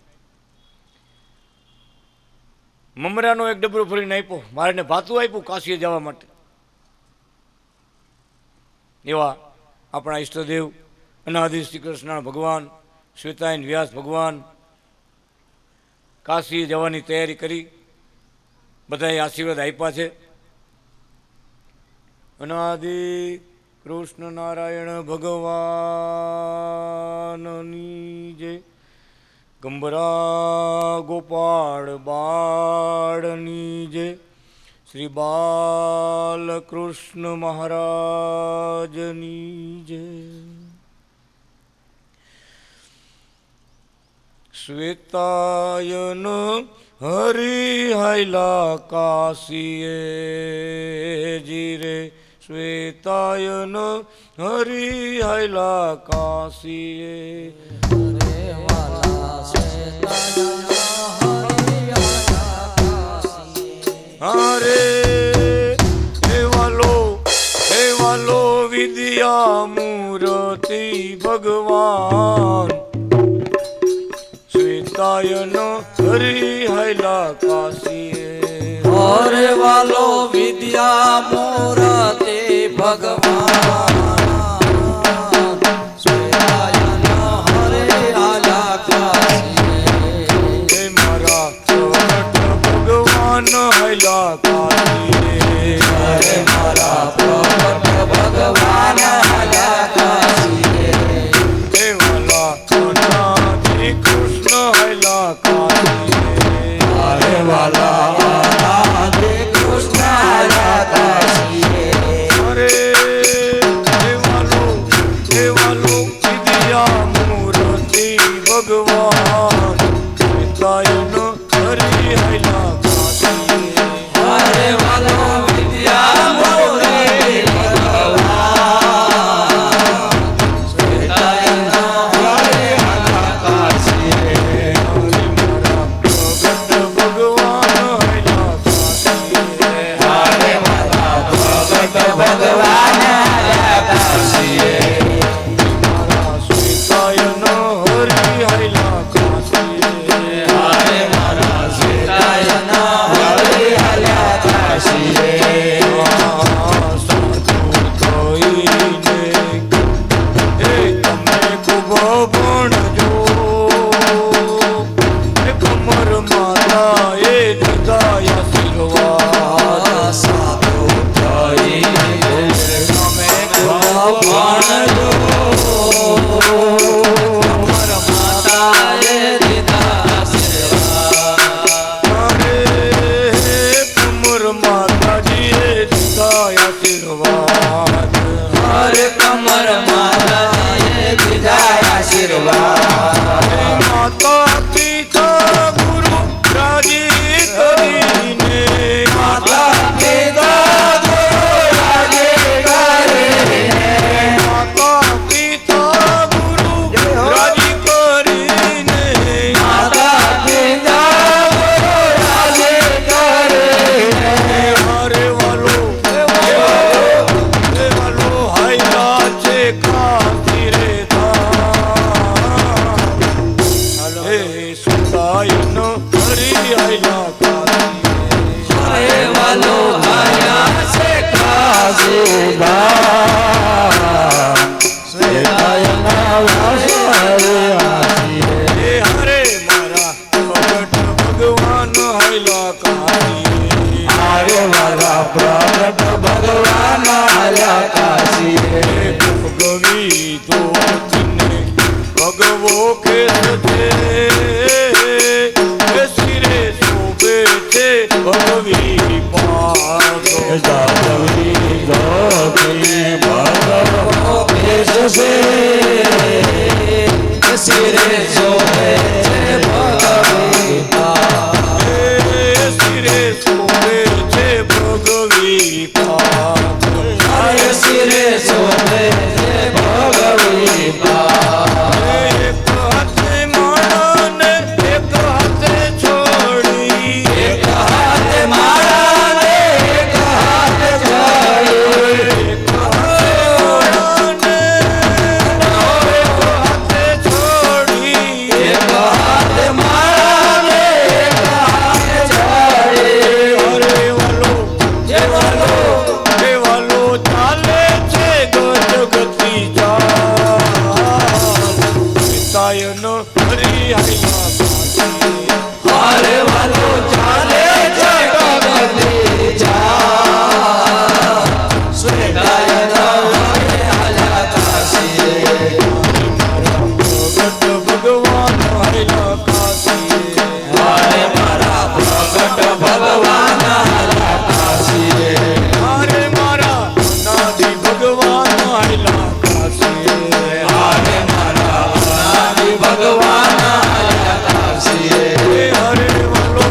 મમરાનો એક ડબરો ભરીને આપ્યો, મહારાજને ભાતું આપ્યું કાશીએ જવા માટે. એવા આપણા ઈષ્ટદેવ અનાદિ શ્રી કૃષ્ણ ભગવાન, શ્વેતાયન વ્યાસ ભગવાન કાશીએ જવાની તૈયારી કરી, બધાએ આશીર્વાદ આપ્યા છે. અનાદિ કૃષ્ણ નારાયણ ભગવાનની જય. ગંભરા ગોપાળ બાળની જય. શ્રી બાલકૃષ્ણ મહારાજની જય. શ્વેતાયન હરિહાયલા કાશીએ જીરે, શ્વેતાયન હરિહાયલા કાશીએ. અરે એવાલો વિદ્યા મૂર્તિ ભગવાન, શ્વેતાયન હરિહાયલા કાશીએ. અરે વાલો વિદ્યા મૂર્તિ ભગવાન, શ્વેતાયન હરિહાયલા કાશીએ. મારા ભગવાન હૈલા કાશીએ. અરે મારા પ્રભુ ભગવાન હૈલા કાશીએ. દેવાલા અનાદિ કૃષ્ણ હૈલા કાશીએ. અરે વાલા અનાદિ કૃષ્ણ હૈલા કાશીએ. અરે દેવાલો વિદ્યા મૂર્તિ ભગવાન, શ્વેતાયન હરિહાયલા કાશીએ. અરે વાલો વિદ્યા મૂર્તિ ભગવાન, શ્વેતાયન હરિહાયલા કાશીએ. હરે મારા ભગત ભગવાન હૈલા કાશીએ. મારા ભગત ભગવાન હૈલા કાશીએ. મારા શ્વેતાયન હરિહાયલા કાશીએ. અરે મારા શ્વેતાયન સુતાયન હરી આયલા કાશી હરે વાલો આયા છે કાશીધામ શ્વેતાયના વાસ હરે આશીએ હે હરે મારા પ્રગટ ભગવાન આયલા કાશી હરે મારા પ્રગટ ભગવાન આયા કાશીએ ભગવી તો તને ભગવો કે છે શિરે શોભે છે ભગવી પાદો જાદવી ગોપી ભગવો કેશ છે શિરે શોભે છે ભગવી શિરે શોભે છે ભગવી પાદો હરે શિરે શોભે છે ભગવી એક હાથે માળાને એક હાથે છોડી એક હાથે માળાને એક હાથે છોડી એક હાથે માળાને એક હાથે છોડી એક હાથે માળાને એક હાથે છોડી હરે વાલો જય વાલો હે વાલો ચાલે છે ગતિ પિતાયન હરી આયલા કાશી હરે વાલો ચાલે છે ગગનની જા શ્વેતાયના હરે આયા કાશીએ પ્રગટ ભગવાન આયલા કાશી હરે મારા પ્રગટ ભગવાન આયા કાશીએ હરે મારા અનાદિ ભગવાન આયલા કાશી હરે મારા અનાદિ ભગવાન આયા કાશીએ હે હરે વાલો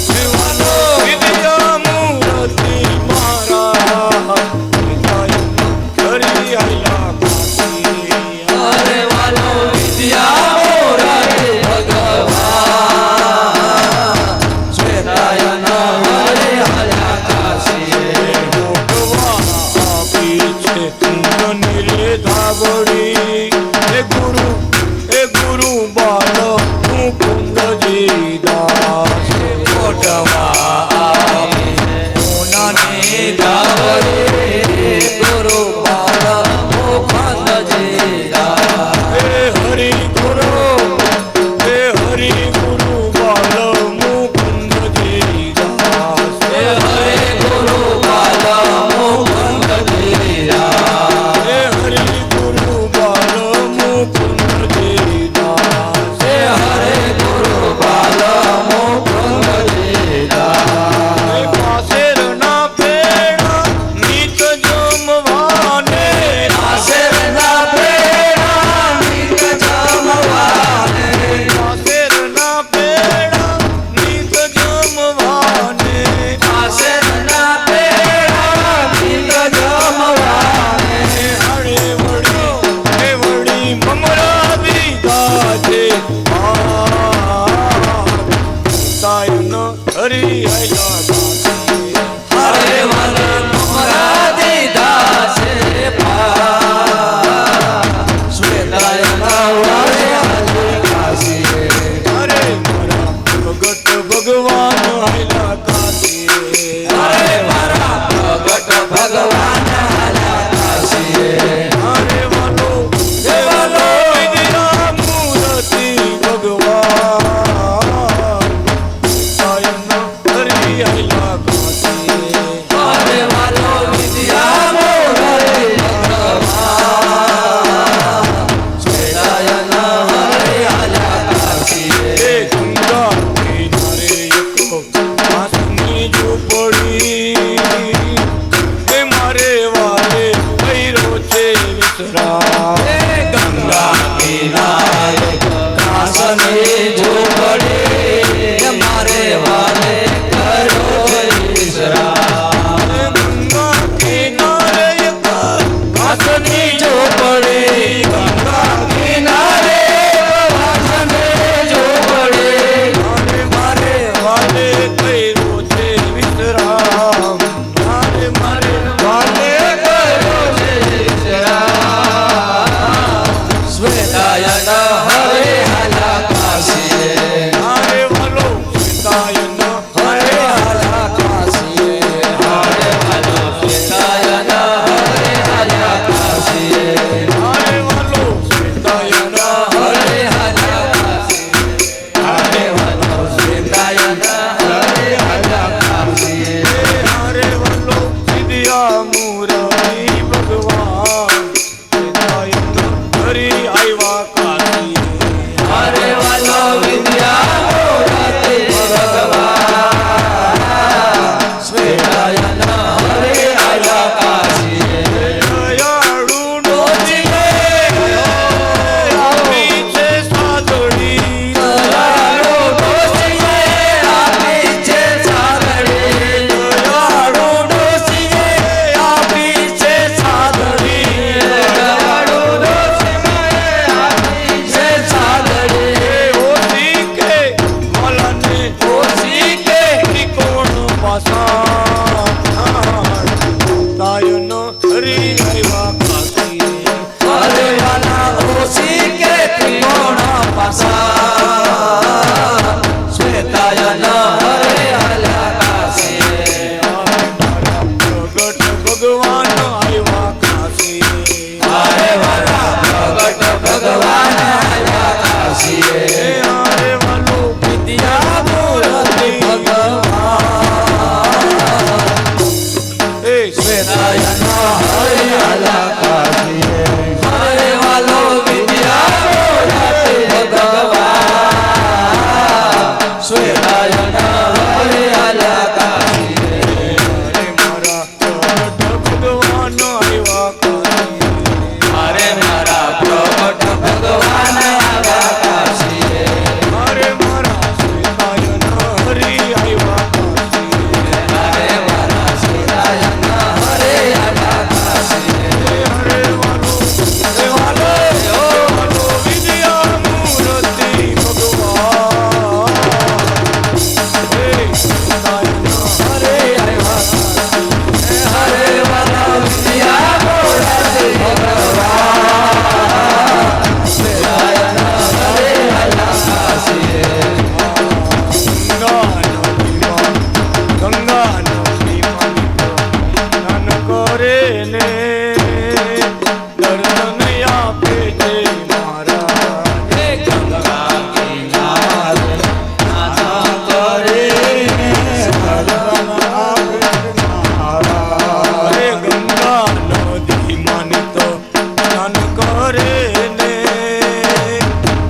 હે વાલો વિદ્યા મૂર્તિ મારા પિતાયન હરી આયલા કાશી હરે વાલો વિદ્યા મોરારી ભગવાન શ્વેતાયના હરે આયા કાશીએ ભગવાન આપી છે કુંદની રે ધાબડી હે ગુરુ બાલ હું કુંદજી દાસ કોટમાં આવી સોનાની ધાવડી ગુરુ બાલ મુખંદજી દા હે હરિ ગુરુ બાલ હું કુંદજી દાસ હે હરે ગુરુ બાલ મુખંદજી દા હે હરિ ગુરુ બાલ હું કુંદજી દાસ હે હરે ગુરુ બાલ શ્વેતાયન હરે આલા કાશી હરે મારા પ્રગટ ભગવાન આવ્યા કાશી હરે મારા પ્રગટ ભગવાન આવ્યા કાશી હરે મારા શ્વેતાયન હરિ આવ્યા કાશી હરે મારા શ્વેતાયન હરે આલા કાશી હરે વાલો વાલો વિદ્યા મૂર્તિ ભગવાન હરે શ્વેતાયન હરે આવ્યા કાશી હરે વાલા વિદ્યા મૂર્તિ ભગવાન શ્વેતાયન હરે આલા કાશી ગંગા નદી સ્નાન કરે ને દર્શન આપે છે મહારાજ હે ગંગા કિનારે નાના કરે અરે ગંગા નદી માની તો સ્નાન કરે ને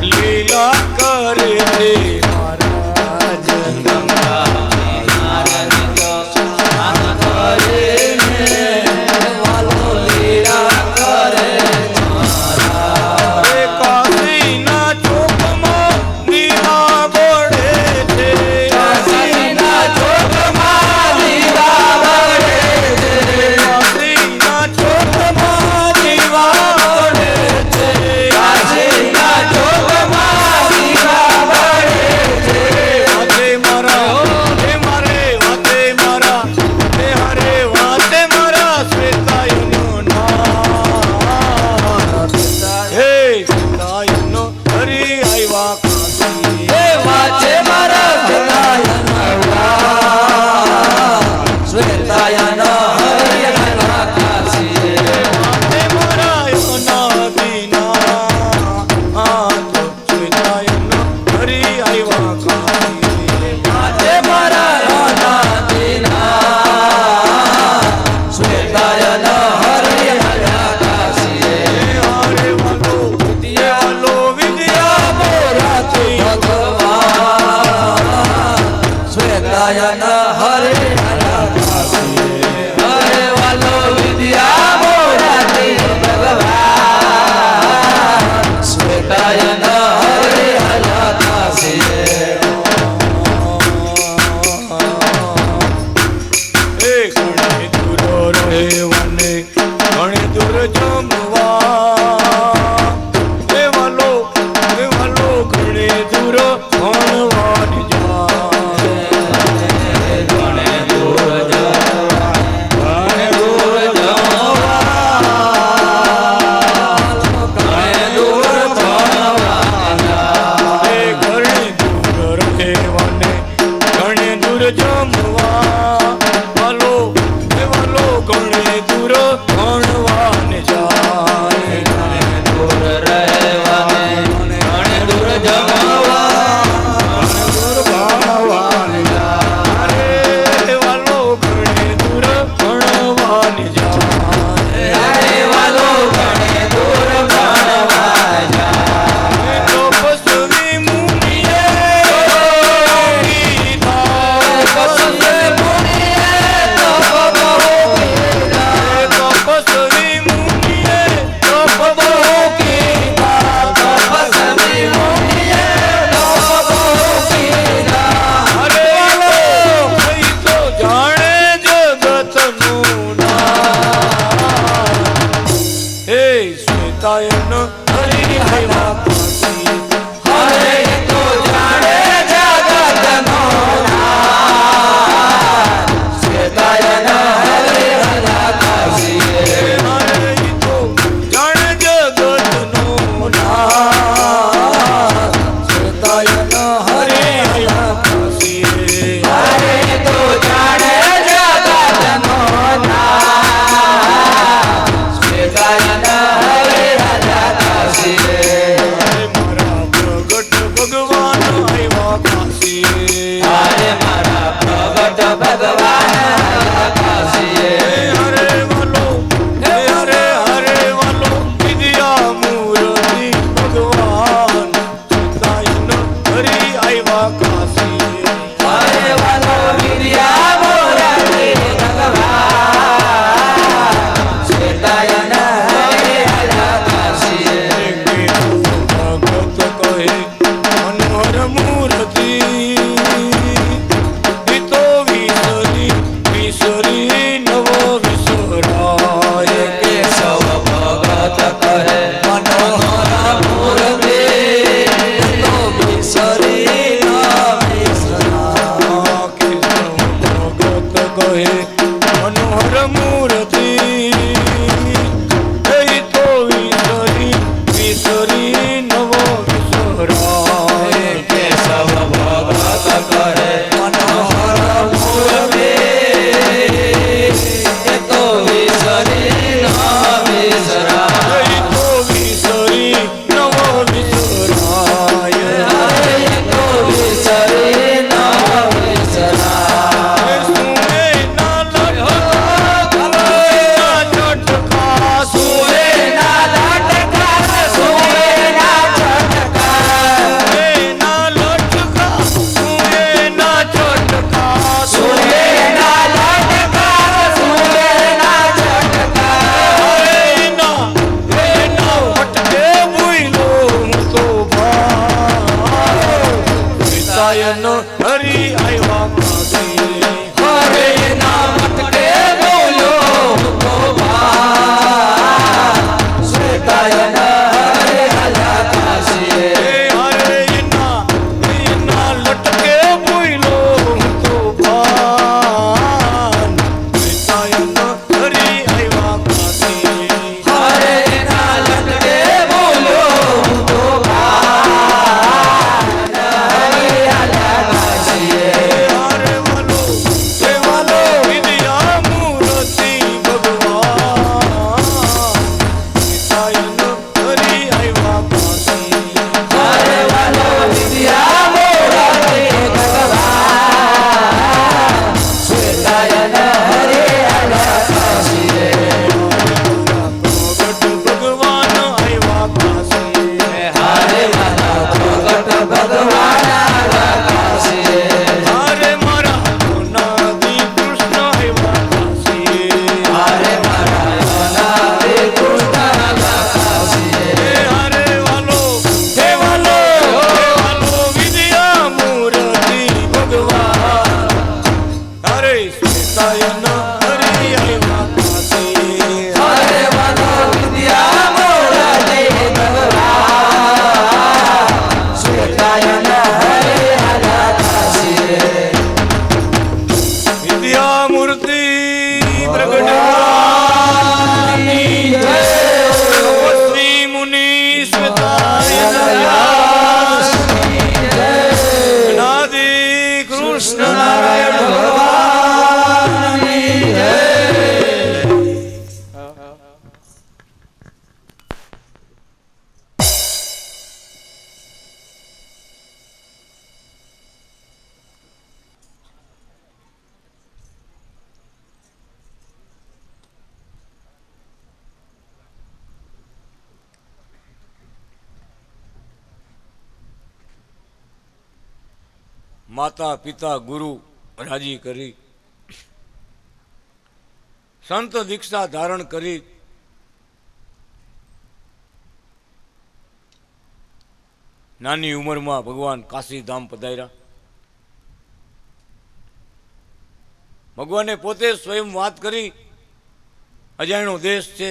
લીલા કરે છે મહારાજ ગંગા કિનારે તો સ્નાન કરે ને વાલો લીલા કરે અરે કાશીના ચોકમાં દીવા બળે છે કાશીના ચોકમાં દીવા બળે છે કાશીના ચોકમાં દીવા બળે છે કાશીના ચોકમાં દીવા બળે છે વાતે મારા હે મારે વાતે મારા હે હરે વાતે મારા શ્વેતાયનો નાથ હે શ્વેતાયનો હરિ આવ્યા કાશી હે વાચે મારા શ્વેતાયન શ્વેતાયન હરે આલા કાશી વાતે મારા યોના બીના આજ શ્વેતાયનો હરિ આવ્યા કાશી વાચે મારા નાના દીના શ્વેતાયન હરે આલા કાશી હરે વાલો વિદ્યા મોરાથી ભગવાન શ્વેતાયન હરે આલા કાશી હરે વાલો વિદ્યા મોરાથી ભગવાન શ્વેતાયન હરે આલા કાશી હે ઘણે દૂર રહેવાને ઘણે દૂર જમવા હે વાલો ઘણે દૂર ભણવાની જાય ઘણે દૂર જવા ઘણે દૂર જવા ઘણે દૂર ભણવા હે ઘણે દૂર રહેવાને ઘણે દૂર જમવા વાલો ઘણે દૂર ભણવાને જાય ઘણે દૂર રહેવાને ઘણે દૂર જવા દૂર ભણવાને જાય અરે વાલો ઘણે દૂર ભણવાને જાય હરે વાલો ઘણે દૂર ભણવા જાય તપસ્વી મુનિએ કીધા કસલે મુનિએ તપ બહુ કીધા તપસ્વી મુનિએ તપ બહુ કીધા તપસ્વી મુનિએ તપ બહુ કીધા અરે વાલો કઈ તો જાણે જગતનું નાથ હે શ્વેતાયન હરિ આવ્યા કાશી હરે તો જાણે જગતનો નાથ શ્વેતાયન હરે આલા કાશી હરે તો જાણે જગતનું નાથ શ્વેતાયન હરિ આવ્યા કાશી હરે તો જાણે જગતનો નાથ શ્વેતાયન હરે આલા કાશી હરે મારા પ્રગટ ભગવાન આવ્યા કાશી હરે મારા પ્રગટ ભગવાન આલા કાશી હરે વાલો વિદ્યા મૂર્તિ ભગવાન શ્વેતાયન હરિ આવ્યા કાશી શ્વેતાયન હરી આવ્યા કાશીએ. હરે ના મટકે બોલો તો ભાન શ્વેતાયન હરે આયા કાશીએ. હરે એના લટકે બોલો તો ભાન શ્વેતાયન હરી આવ્યા કાશીએ. હરે ના લટકે બોલો તો ભાન હરે આયા કાશીએ. હરે વાલો હે વાલો વિદ્યા મૂર્તિ ભગવાન શ્વેતાયન હરી આવ્યા કાશીએ. હરે વાલો વિદ્યા મોરારી ભગવાન શ્વેતાયન હરે આયા કાશીએ. પ્રગટ ભગવાન આવ્યા કાશીએ. હરે મારા પ્રગટ ભગવાન આયા કાશીએ. હરે મારા અનાદિ કૃષ્ણ આવ્યા કાશીએ. હરે મારા અનાદિ કૃષ્ણ આયા કાશીએ. હરે વાલો હે વાલો વિદ્યા મૂર્તિ ભગવાન હરે શ્વેતાયન હરી આવ્યા કાશીએ. હરે વાલો વિદ્યા મોરારી ભગવાન શ્વેતાયન હરે આયા કાશીએ. વિદ્યા મૂર્તિ પ્રગટ ભગવાનની જય. શ્રી મુનિ શ્વેતાયન વ્યાસની જય. અનાદિ કૃષ્ણ નારાયણ ભગવાનની જય. માતા પિતા ગુરુ રાજી કરી સંત દીક્ષા ધારણ કરી નાની ઉંમરમાં ભગવાન કાશીધામ પધાર્યા. ભગવાને પોતે સ્વયં વાત કરી અજાણ્યો દેશ છે.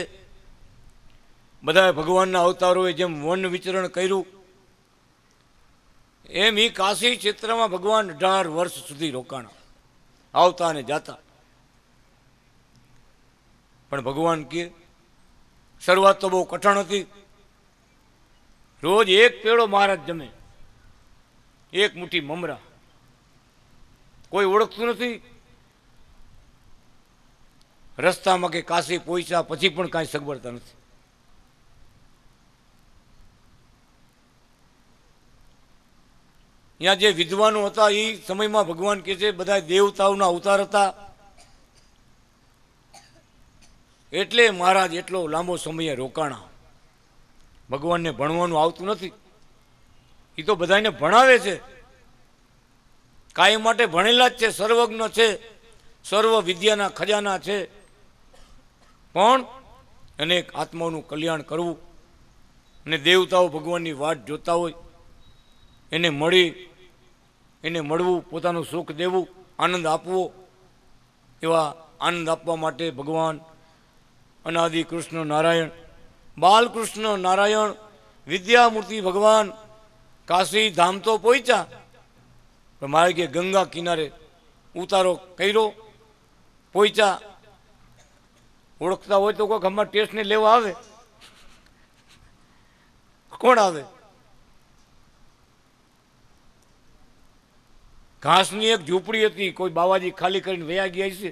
બધા ભગવાનના અવતારોએ જેમ વન વિચરણ કર્યું એમ એ કાશી ક્ષેત્રમાં ભગવાન 18 વર્ષ સુધી રોકાણા, આવતા અને જાતા. પણ ભગવાન કે શરૂઆત તો બહુ કઠણ હતી. રોજ એક પેડો મહારાજ જમે, એક મુઠ્ઠી મમરા, કોઈ ઓળખતું નથી. રસ્તામાં કે કાશી પહોંચ્યા પછી પણ કાંઈ સગવડતા નથી. ત્યાં જે વિદ્વાનો હતા એ સમયમાં ભગવાન કહે છે બધા દેવતાઓના અવતાર હતા, એટલે મહારાજ એટલો લાંબો સમય રોકાણા. ભગવાનને ભણવાનું આવતું નથી, એ તો બધાને ભણાવે છે, કાયમ માટે ભણેલા જ છે, સર્વજ્ઞ છે, સર્વ વિદ્યાના ખજાના છે. પણ અનેક આત્માઓનું કલ્યાણ કરવું અને દેવતાઓ ભગવાનની વાટ જોતા હોય એને મળવું, પોતાનું સુખ દેવું, આનંદ આપવો, એવા આનંદ આપવા માટે ભગવાન અનાદિ કૃષ્ણ નારાયણ, બાલકૃષ્ણ નારાયણ, વિદ્યામૂર્તિ ભગવાન કાશી ધામ તો પહોંચ્યા, પણ મારે કે ગંગા કિનારે ઉતારો કર્યો, પહોંચ્યા. ઓળખતા હોય તો કોઈક અમારા ટેસ્ટને લેવા આવે, કોણ આવે? ઘાસની એક ઝૂંપડી હતી, કોઈ બાવાજી ખાલી કરીને વયા ગયા છે,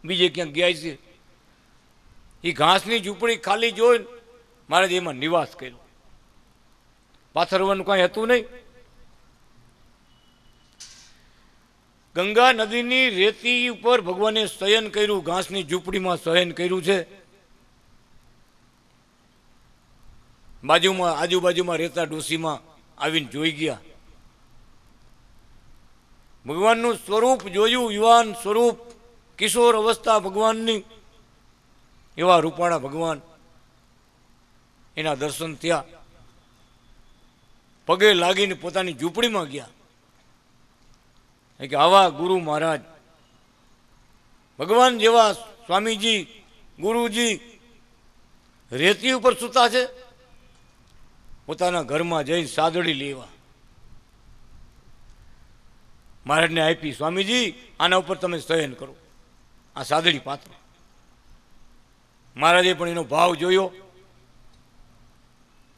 બીજે ક્યાંક ગયા છે. એ ઘાસની ઝૂંપડી ખાલી જોઈ મારે એમાં નિવાસ કર્યો. પાથરવાનું કાંઈ હતું નહીં. ગંગા નદીની રેતી ઉપર ભગવાને શયન કર્યું, ઘાસની ઝૂંપડીમાં શયન કર્યું છે. આજુબાજુમાં રહેતા ડોશીમાં આવીને જોઈ ગયા. ભગવાનનું સ્વરૂપ જોયું, યુવાન સ્વરૂપ, કિશોર અવસ્થા ભગવાનની, એવા રૂપાળા ભગવાન. એના દર્શન થયા, પગે લાગીને પોતાની ઝૂંપડીમાં ગયા. કે આવા ગુરુ મહારાજ, ભગવાન જેવા સ્વામીજી, ગુરુજી રેતી ઉપર સૂતા છે, પોતાના ઘરમાં જઈ સાદડી લેવા મહારાજને આપી, સ્વામીજી આના ઉપર તમે શયન કરો, આ સાદડી પાત્ર. મહારાજે પણ એનો ભાવ જોયો,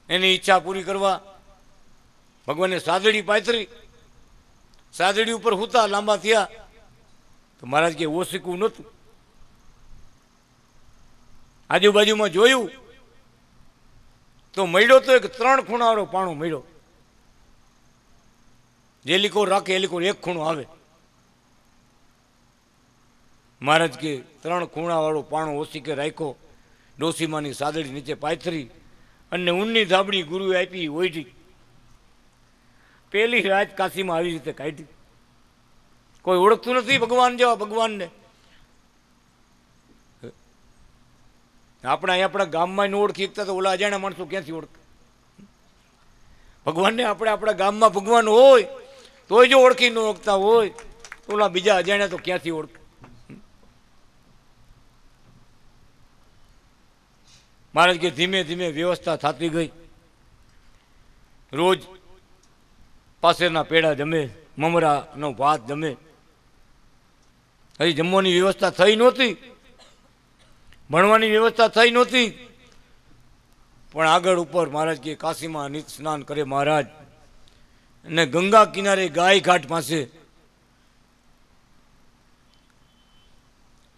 એની ઈચ્છા પૂરી કરવા ભગવાને સાદડી પાથરી, સાદડી ઉપર હુતા લાંબા થયા તો મહારાજ કે ઓશીકવું નહોતું. આજુબાજુમાં જોયું તો મળ્યો તો એક 3 ખૂણાવાળો પાણો મળ્યો. જે લીકો રાખે એ લીકો એક ખૂણો આવે. મહારાજ કે 3 ખૂણાવાળો પાણો ઓશીકે રાખ્યો, ડોસીમાની સાદડી નીચે પાથરી અને ઊનની ધાબડી ગુરુએ આપી, ઓઈટી. પેલી રાત કાશીમાં આવી રીતે કાઢી. કોઈ ઓળખતું નથી ભગવાન જેવા ભગવાનને. આપણા ગામમાં ન ઓળખી શકતા તો ઓલા અજાણ્યા માણસો ક્યાંથી ઓળખે? ભગવાનને આપણે આપણા ગામમાં ભગવાન હોય તોય જો ઓળખી ન ઓળખતા હોય તો ઓલા બીજા અજાણ્યા તો ક્યાંથી ઓળખે? મહારાજ કે ધીમે ધીમે વ્યવસ્થા થતી ગઈ. રોજ પાસેના પેડા જમે, મમરાનો ભાત જમે. હજી જમવાની વ્યવસ્થા થઈ નહોતી, ભણવાની વ્યવસ્થા થઈ નહોતી, પણ આગળ ઉપર મહારાજ કે કાશીમાં નિત સ્નાન કરે મહારાજ, અને ગંગા કિનારે ગાય ઘાટ પાસે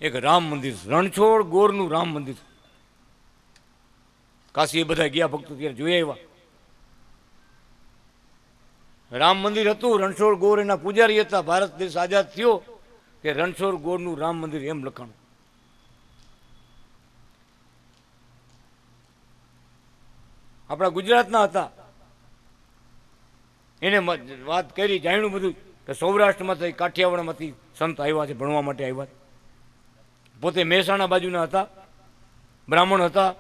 એક રામ મંદિર, રણછોડ ગોરનું રામ મંદિર. કાશી એ બધા ગયા ભક્તો, ત્યારે જોઈ આવ્યા. રામ મંદિર હતું, રણછોડ ગોર એના પૂજારી હતા. ભારત દેશ આઝાદ થયો કે રણછોડ ગોરનું રામ મંદિર એમ લખાણું. આપણા ગુજરાતના હતા. એને વાત કરી, જાણ્યું બધું કે સૌરાષ્ટ્રમાંથી, કાઠિયાવાડમાંથી સંત આવ્યા છે, ભણવા માટે આવ્યા છે. પોતે મહેસાણા બાજુના હતા, બ્રાહ્મણ હતા.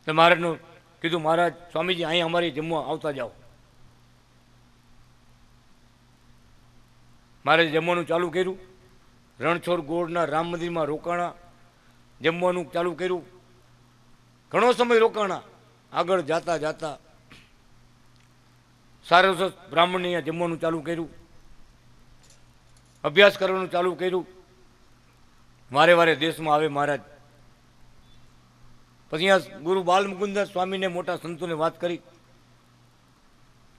તો મહારાજનું કીધું, મહારાજ સ્વામીજી અહીંયા અમારી જમવા આવતા જાઓ. મહારાજે જમવાનું ચાલુ કર્યું. રણછોડ ગોળના રામ મંદિરમાં રોકાણા, જમવાનું ચાલુ કર્યું. ઘણો સમય રોકાણા. આગળ જાતા જાતા સારસ્વત બ્રાહ્મણને અહીંયા જમવાનું ચાલુ કર્યું, અભ્યાસ કરવાનું ચાલુ કર્યું. વારે વારે દેશમાં આવે મહારાજ. પછી અહીંયા ગુરુ બાલમુકુંદ સ્વામીને, મોટા સંતોને વાત કરી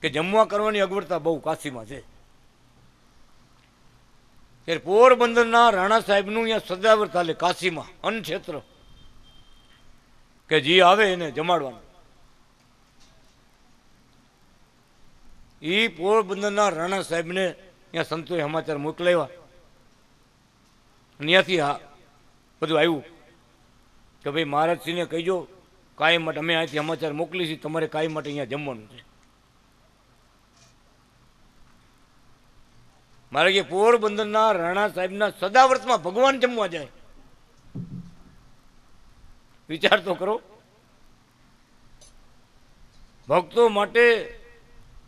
કે જમવા કરવાની અગવડતા બહુ કાશીમાં છે. ત્યારે પોરબંદરના રાણા સાહેબનું અહીંયા સદાવર ચાલે કાશીમાં અન્ન ક્ષેત્ર, કે જે આવે એને જમાડવાનું. એ પોરબંદરના રાણા સાહેબને અહીંયા સંતોએ સમાચાર મોકલાવ્યા. ત્યાંથી બધું આવ્યું કે ભાઈ મહારાજશ્રીને કહીજો કાયમ માટે અમે અહીંથી સમાચાર મોકલી છીએ, તમારે કાયમ માટે અહીંયા જમવાનું છે. મારે કે પોરબંદરના રાણા સાહેબના સદાવ્રતમાં ભગવાન જમવા જાય. વિચાર તો કરો. ભક્તો માટે,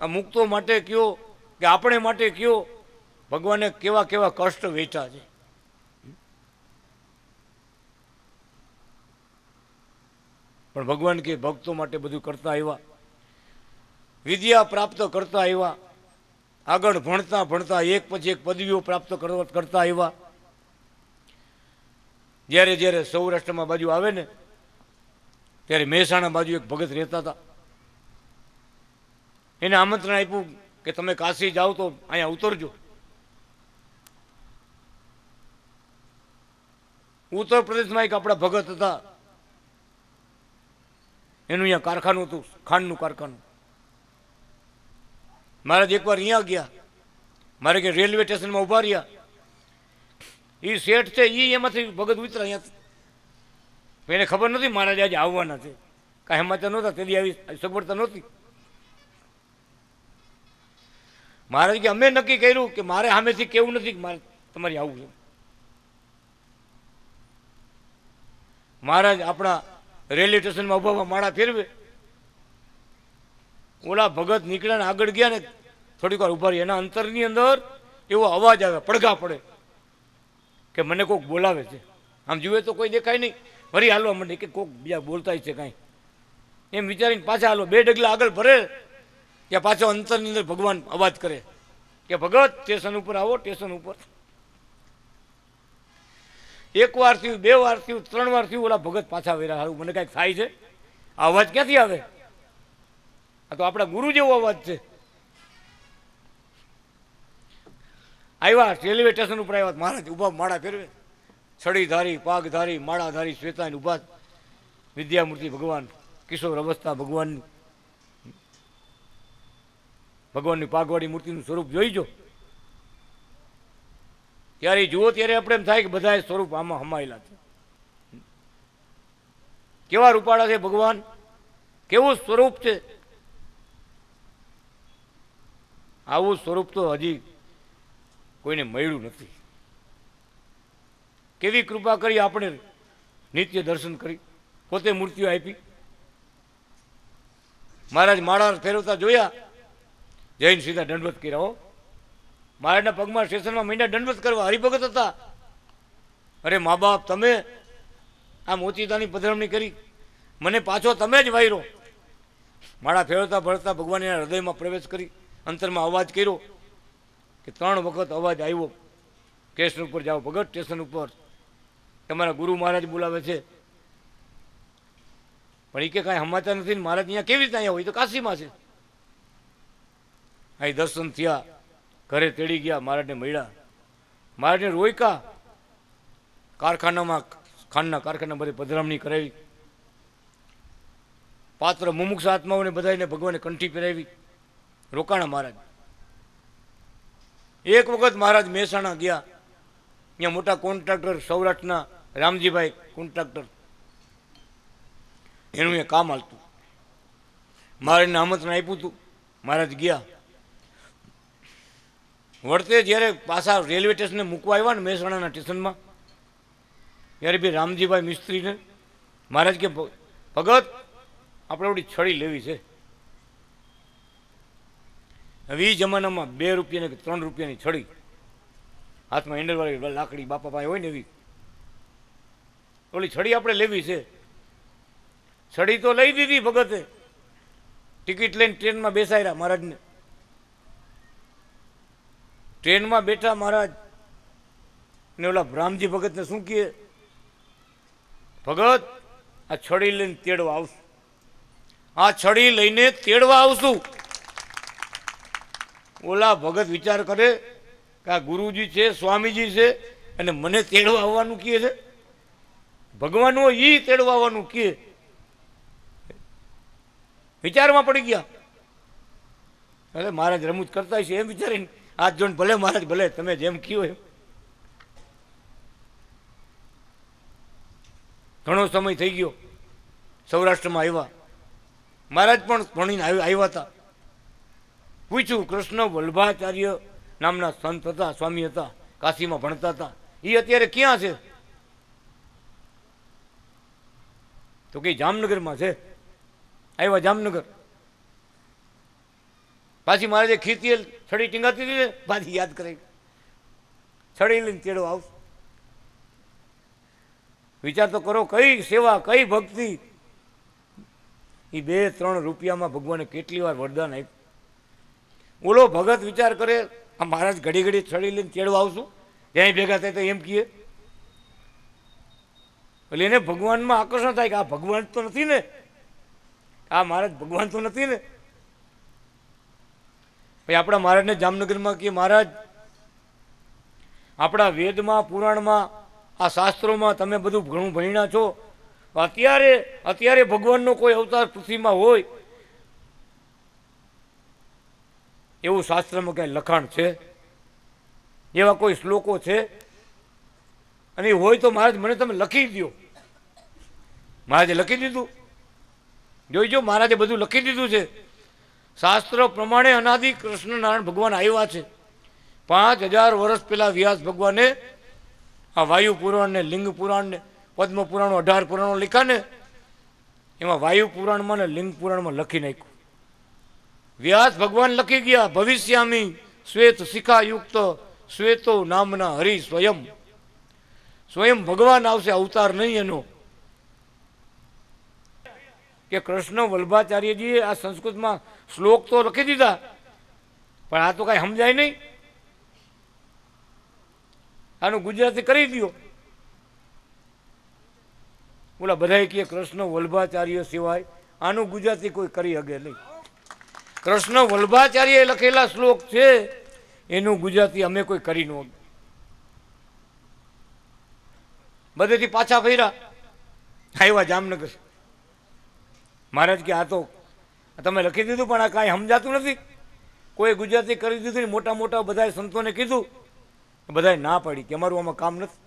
આ મુક્તો માટે કયો કે આપણે માટે કયો, ભગવાને કેવા કેવા કષ્ટ વેઠા છે. પણ ભગવાન કે ભક્તો માટે બધું કરતા આવ્યા, વિદ્યા પ્રાપ્ત કરતા આવ્યા, આગળ ભણતા ભણતા એક પછી એક પદવીઓ પ્રાપ્ત કરતા આવ્યા. જ્યારે જ્યારે સૌરાષ્ટ્રમાં બાજુ આવે ને ત્યારે મહેસાણા બાજુ એક ભગત રહેતા હતા. એને આમંત્રણ આપ્યું કે તમે કાશી જાઓ તો અહીંયા ઉતરજો. ઉત્તર પ્રદેશમાં એક આપણા ભગત હતા, એનું અહીંયા કારખાનું હતું, ખાંડનું કારખાનું. મહારાજ એકવાર અહીંયા ગયા, મારે કે રેલવે સ્ટેશનમાં ઉભા રહ્યા. એ શેઠ છે, એ એમાંથી ભગત ઉતરા અહીંયાથી. એને ખબર નથી મહારાજ આજે આવવાના છે, કાંઈ સમાચાર નહોતા, તેથી આવી સગવડતા નહોતી. મહારાજ કે અમે નક્કી કર્યું કે મારે સામેથી કેવું નથી કે મારે તમારે આવવું છે. મહારાજ આપણા રેલવે સ્ટેશનમાં ઉભા માળા ફેરવે. ઓલા ભગત નીકળ્યા ને આગળ ગયા ને થોડીક વાર ઉભા રહી. એના અંતરની અંદર એવો અવાજ આવે, પડઘા પડે કે મને કોઈક બોલાવે છે. આમ જુએ તો કોઈ દેખાય નહીં, ફરી હાલવા માંડે કે કોઈક બીજા બોલતા છે કાંઈ, એમ વિચારીને પાછા હાલો. 2 ડગલા આગળ ભરે ત્યાં પાછો અંતરની અંદર ભગવાન અવાજ કરે કે ભગત સ્ટેશન ઉપર આવો, સ્ટેશન ઉપર. 1 વાર થયું, 2 વાર થયું, 3 વાર થયું, ઓલા ભગત પાછા વેરા, હારું મને કાંઈક થાય છે, આ અવાજ ક્યાંથી આવે? આ તો આપણા ગુરુ જેવો અવાજ છે. આવ્યા રેલવે સ્ટેશન ઉપર આવ્યા, મહારાજ ઊભા, માળા ફેરવે, છડીધારી, પાગધારી, માળાધારી, શ્વેતાની ઊભા, વિદ્યામૂર્તિ ભગવાન, કિશોર અવસ્થા ભગવાનની, ભગવાનની પાગવાડી મૂર્તિનું સ્વરૂપ જોઈજો. ત્યારે જુઓ ત્યારે આપણે એમ થાય કે બધા સ્વરૂપ આમાં હમાયેલા છે. કેવા રૂપાળા છે ભગવાન, કેવું સ્વરૂપ છે. આવું સ્વરૂપ તો હજી કોઈને મળ્યું નથી. કેવી કૃપા કરી આપણે નિત્ય દર્શન કરી, પોતે મૂર્તિઓ આપી. મહારાજ માળા ફેરવતા જોયા, જૈન સીધા દંડવત કર્યા. હો, મહારાજના પગમાં સ્ટેશનમાં મહિના દંડવત કરવા, હરિભગત હતા. અરે મા બાપ, તમે આ મોચીદાની પધરામણી કરી, મને પાછો તમે જ વાયરો. માળા ફેરવતા ફરતા ભગવાન એના હૃદયમાં પ્રવેશ કરી, અંતરમાં અવાજ કર્યો કે 3 વખત અવાજ આવ્યો, સ્ટેશન ઉપર જાઓ ભગત, સ્ટેશન ઉપર તમારા ગુરુ મહારાજ બોલાવે છે. પણ એ કે કાંઈ સમાચાર નથી. મહારાજ અહીંયા કેવી રીતે અહીંયા હોય? તો કાશીમાં છે. અહીં દર્શન થયા, ઘરે તેડી ગયા, મહારાજને મળ્યા, મહારાજને રોયકા, કારખાનામાં, ખાંડના કારખાના બધે પધરામણી કરાવી, પાત્ર મુમુક્ષ આત્માઓને બધાને ભગવાને કંઠી પહેરાવી, રોકાણા મહારાજ. એક વખત મહારાજ મહેસાણા ગયા, ત્યાં મોટા કોન્ટ્રાક્ટર, સૌરાષ્ટ્રના રામજીભાઈ કોન્ટ્રાક્ટર, એનું એ કામ હાલતું. મહારાજને આમંત્રણ આપ્યું હતું, મહારાજ ગયા. વળતે જ્યારે પાછા રેલવે સ્ટેશને મૂકવા આવ્યા ને મહેસાણાના સ્ટેશનમાં, ત્યારે બી રામજીભાઈ મિસ્ત્રીને મહારાજ કે ભગત આપણે ઓલી છડી લેવી છે. હવે એ જમાનામાં 2 રૂપિયાની કે 3 રૂપિયાની છડી, હાથમાં હેન્ડલવાળી લાકડી બાપા પાસે હોય ને એવી, ઓલી છડી આપણે લેવી છે. છડી તો લઈ દીધી ભગતે, ટિકિટ લઈને ટ્રેનમાં બેસાડ્યા મહારાજને. ટ્રેનમાં બેઠા મહારાજ ને ઓલા રામજી ભગતને શું કહે? ભગત આ છડી લઈને તેડવા આવશું, આ છડી લઈને તેડવા આવશું. ઓલા ભગત વિચાર કરે કે આ ગુરુજી છે, સ્વામીજી છે, અને મને તેડવા આવવાનું કહે છે. ભગવાન હોય એ તેડવા આવવાનું કહે. વિચારમાં પડી ગયા. અરે મહારાજ રમૂજ કરતા છે એમ વિચારીને હાથ જોઈને, ભલે મહારાજ ભલે, તમે જેમ કહ્યું એમ. ઘણો સમય થઈ ગયો, સૌરાષ્ટ્રમાં આવ્યા. મહારાજ પણ ભણીને આવ્યા હતા. પૂછ્યું, કૃષ્ણ વલ્ભાચાર્ય નામના સંત હતા, સ્વામી હતા, કાશીમાં ભણતા હતા, એ અત્યારે ક્યાં છે? તો કે જામનગરમાં છે. આવ્યા જામનગર. પાછી મહારાજે ખીરતી છડી ટીંગાતી હતી ને, પાછી યાદ કરી, છડી લઈને તેડો આવશે. વિચાર તો કરો, કઈ સેવા, કઈ ભક્તિ. એ 2-3 રૂપિયામાં ભગવાને કેટલી વાર વરદાન આપ્યું. ઓલો ભગત વિચાર કરે, આ મહારાજ ઘડી ઘડી છડી લઈને તેડવા આવશું, જ્યાં ભેગા થાય તો એમ કહે. એટલે એને ભગવાનમાં આકર્ષણ થાય કે આ ભગવાન તો નથી ને, આ મહારાજ ભગવાન તો નથી ને. પછી આપણા મહારાજને જામનગરમાં કે મહારાજ, આપણા વેદમાં, પુરાણમાં, આ શાસ્ત્રોમાં તમે બધું ઘણું ભણ્યા છો, અત્યારે ભગવાનનો કોઈ અવતાર પૃથ્વીમાં હોય એવું શાસ્ત્રમાં ક્યાંય લખાણ છે? એવા કોઈ શ્લોકો છે? અને હોય તો મહારાજ મને તમે લખી દો. મહારાજે લખી દીધું. જોઈજો, મહારાજે બધું લખી દીધું છે. શાસ્ત્ર પ્રમાણે અનાદિ કૃષ્ણ નારાયણ ભગવાન આવ્યા છે. 5000 વર્ષ પહેલા વ્યાસ ભગવાને આ વાયુ પુરાણને, લિંગ પુરાણને, પદ્મ પુરાણો, 18 પુરાણો લખ્યા ને, એમાં વાયુ પુરાણમાં ને લિંગ પુરાણમાં લખી નાખ્યું. વ્યાસ ભગવાન લખી ગયા, ભવિષ્યામી શ્વેત શિખા યુક્ત શ્વેતો નામના હરિ સ્વયં, સ્વયં ભગવાન આવશે, અવતાર નહીં એનો. કે કૃષ્ણ વલ્ભાચાર્યજીએ આ સંસ્કૃતમાં શ્લોક તો લખી દીધા, પણ આ તો કાંઈ સમજાય નહીં. આનું ગુજરાતી કરી દો. બોલા બધાએ કહે કૃષ્ણ વલ્ભાચાર્ય સિવાય આનું ગુજરાતી કોઈ કરી શકે નહીં. કૃષ્ણ વલ્ભાચાર્યએ લખેલા શ્લોક છે એનું ગુજરાતી અમે કોઈ કરી ન શકીએ. બધેથી પાછા ફર્યા, આવ્યા જામનગર. મહારાજ કે આ તો તમે લખી દીધું પણ આ કાંઈ સમજાતું નથી. કોઈ ગુજરાતી કરી દીધું ને મોટા મોટા બધા સંતોને કીધું, બધાએ ના પાડી કે અમારું આમાં કામ નથી.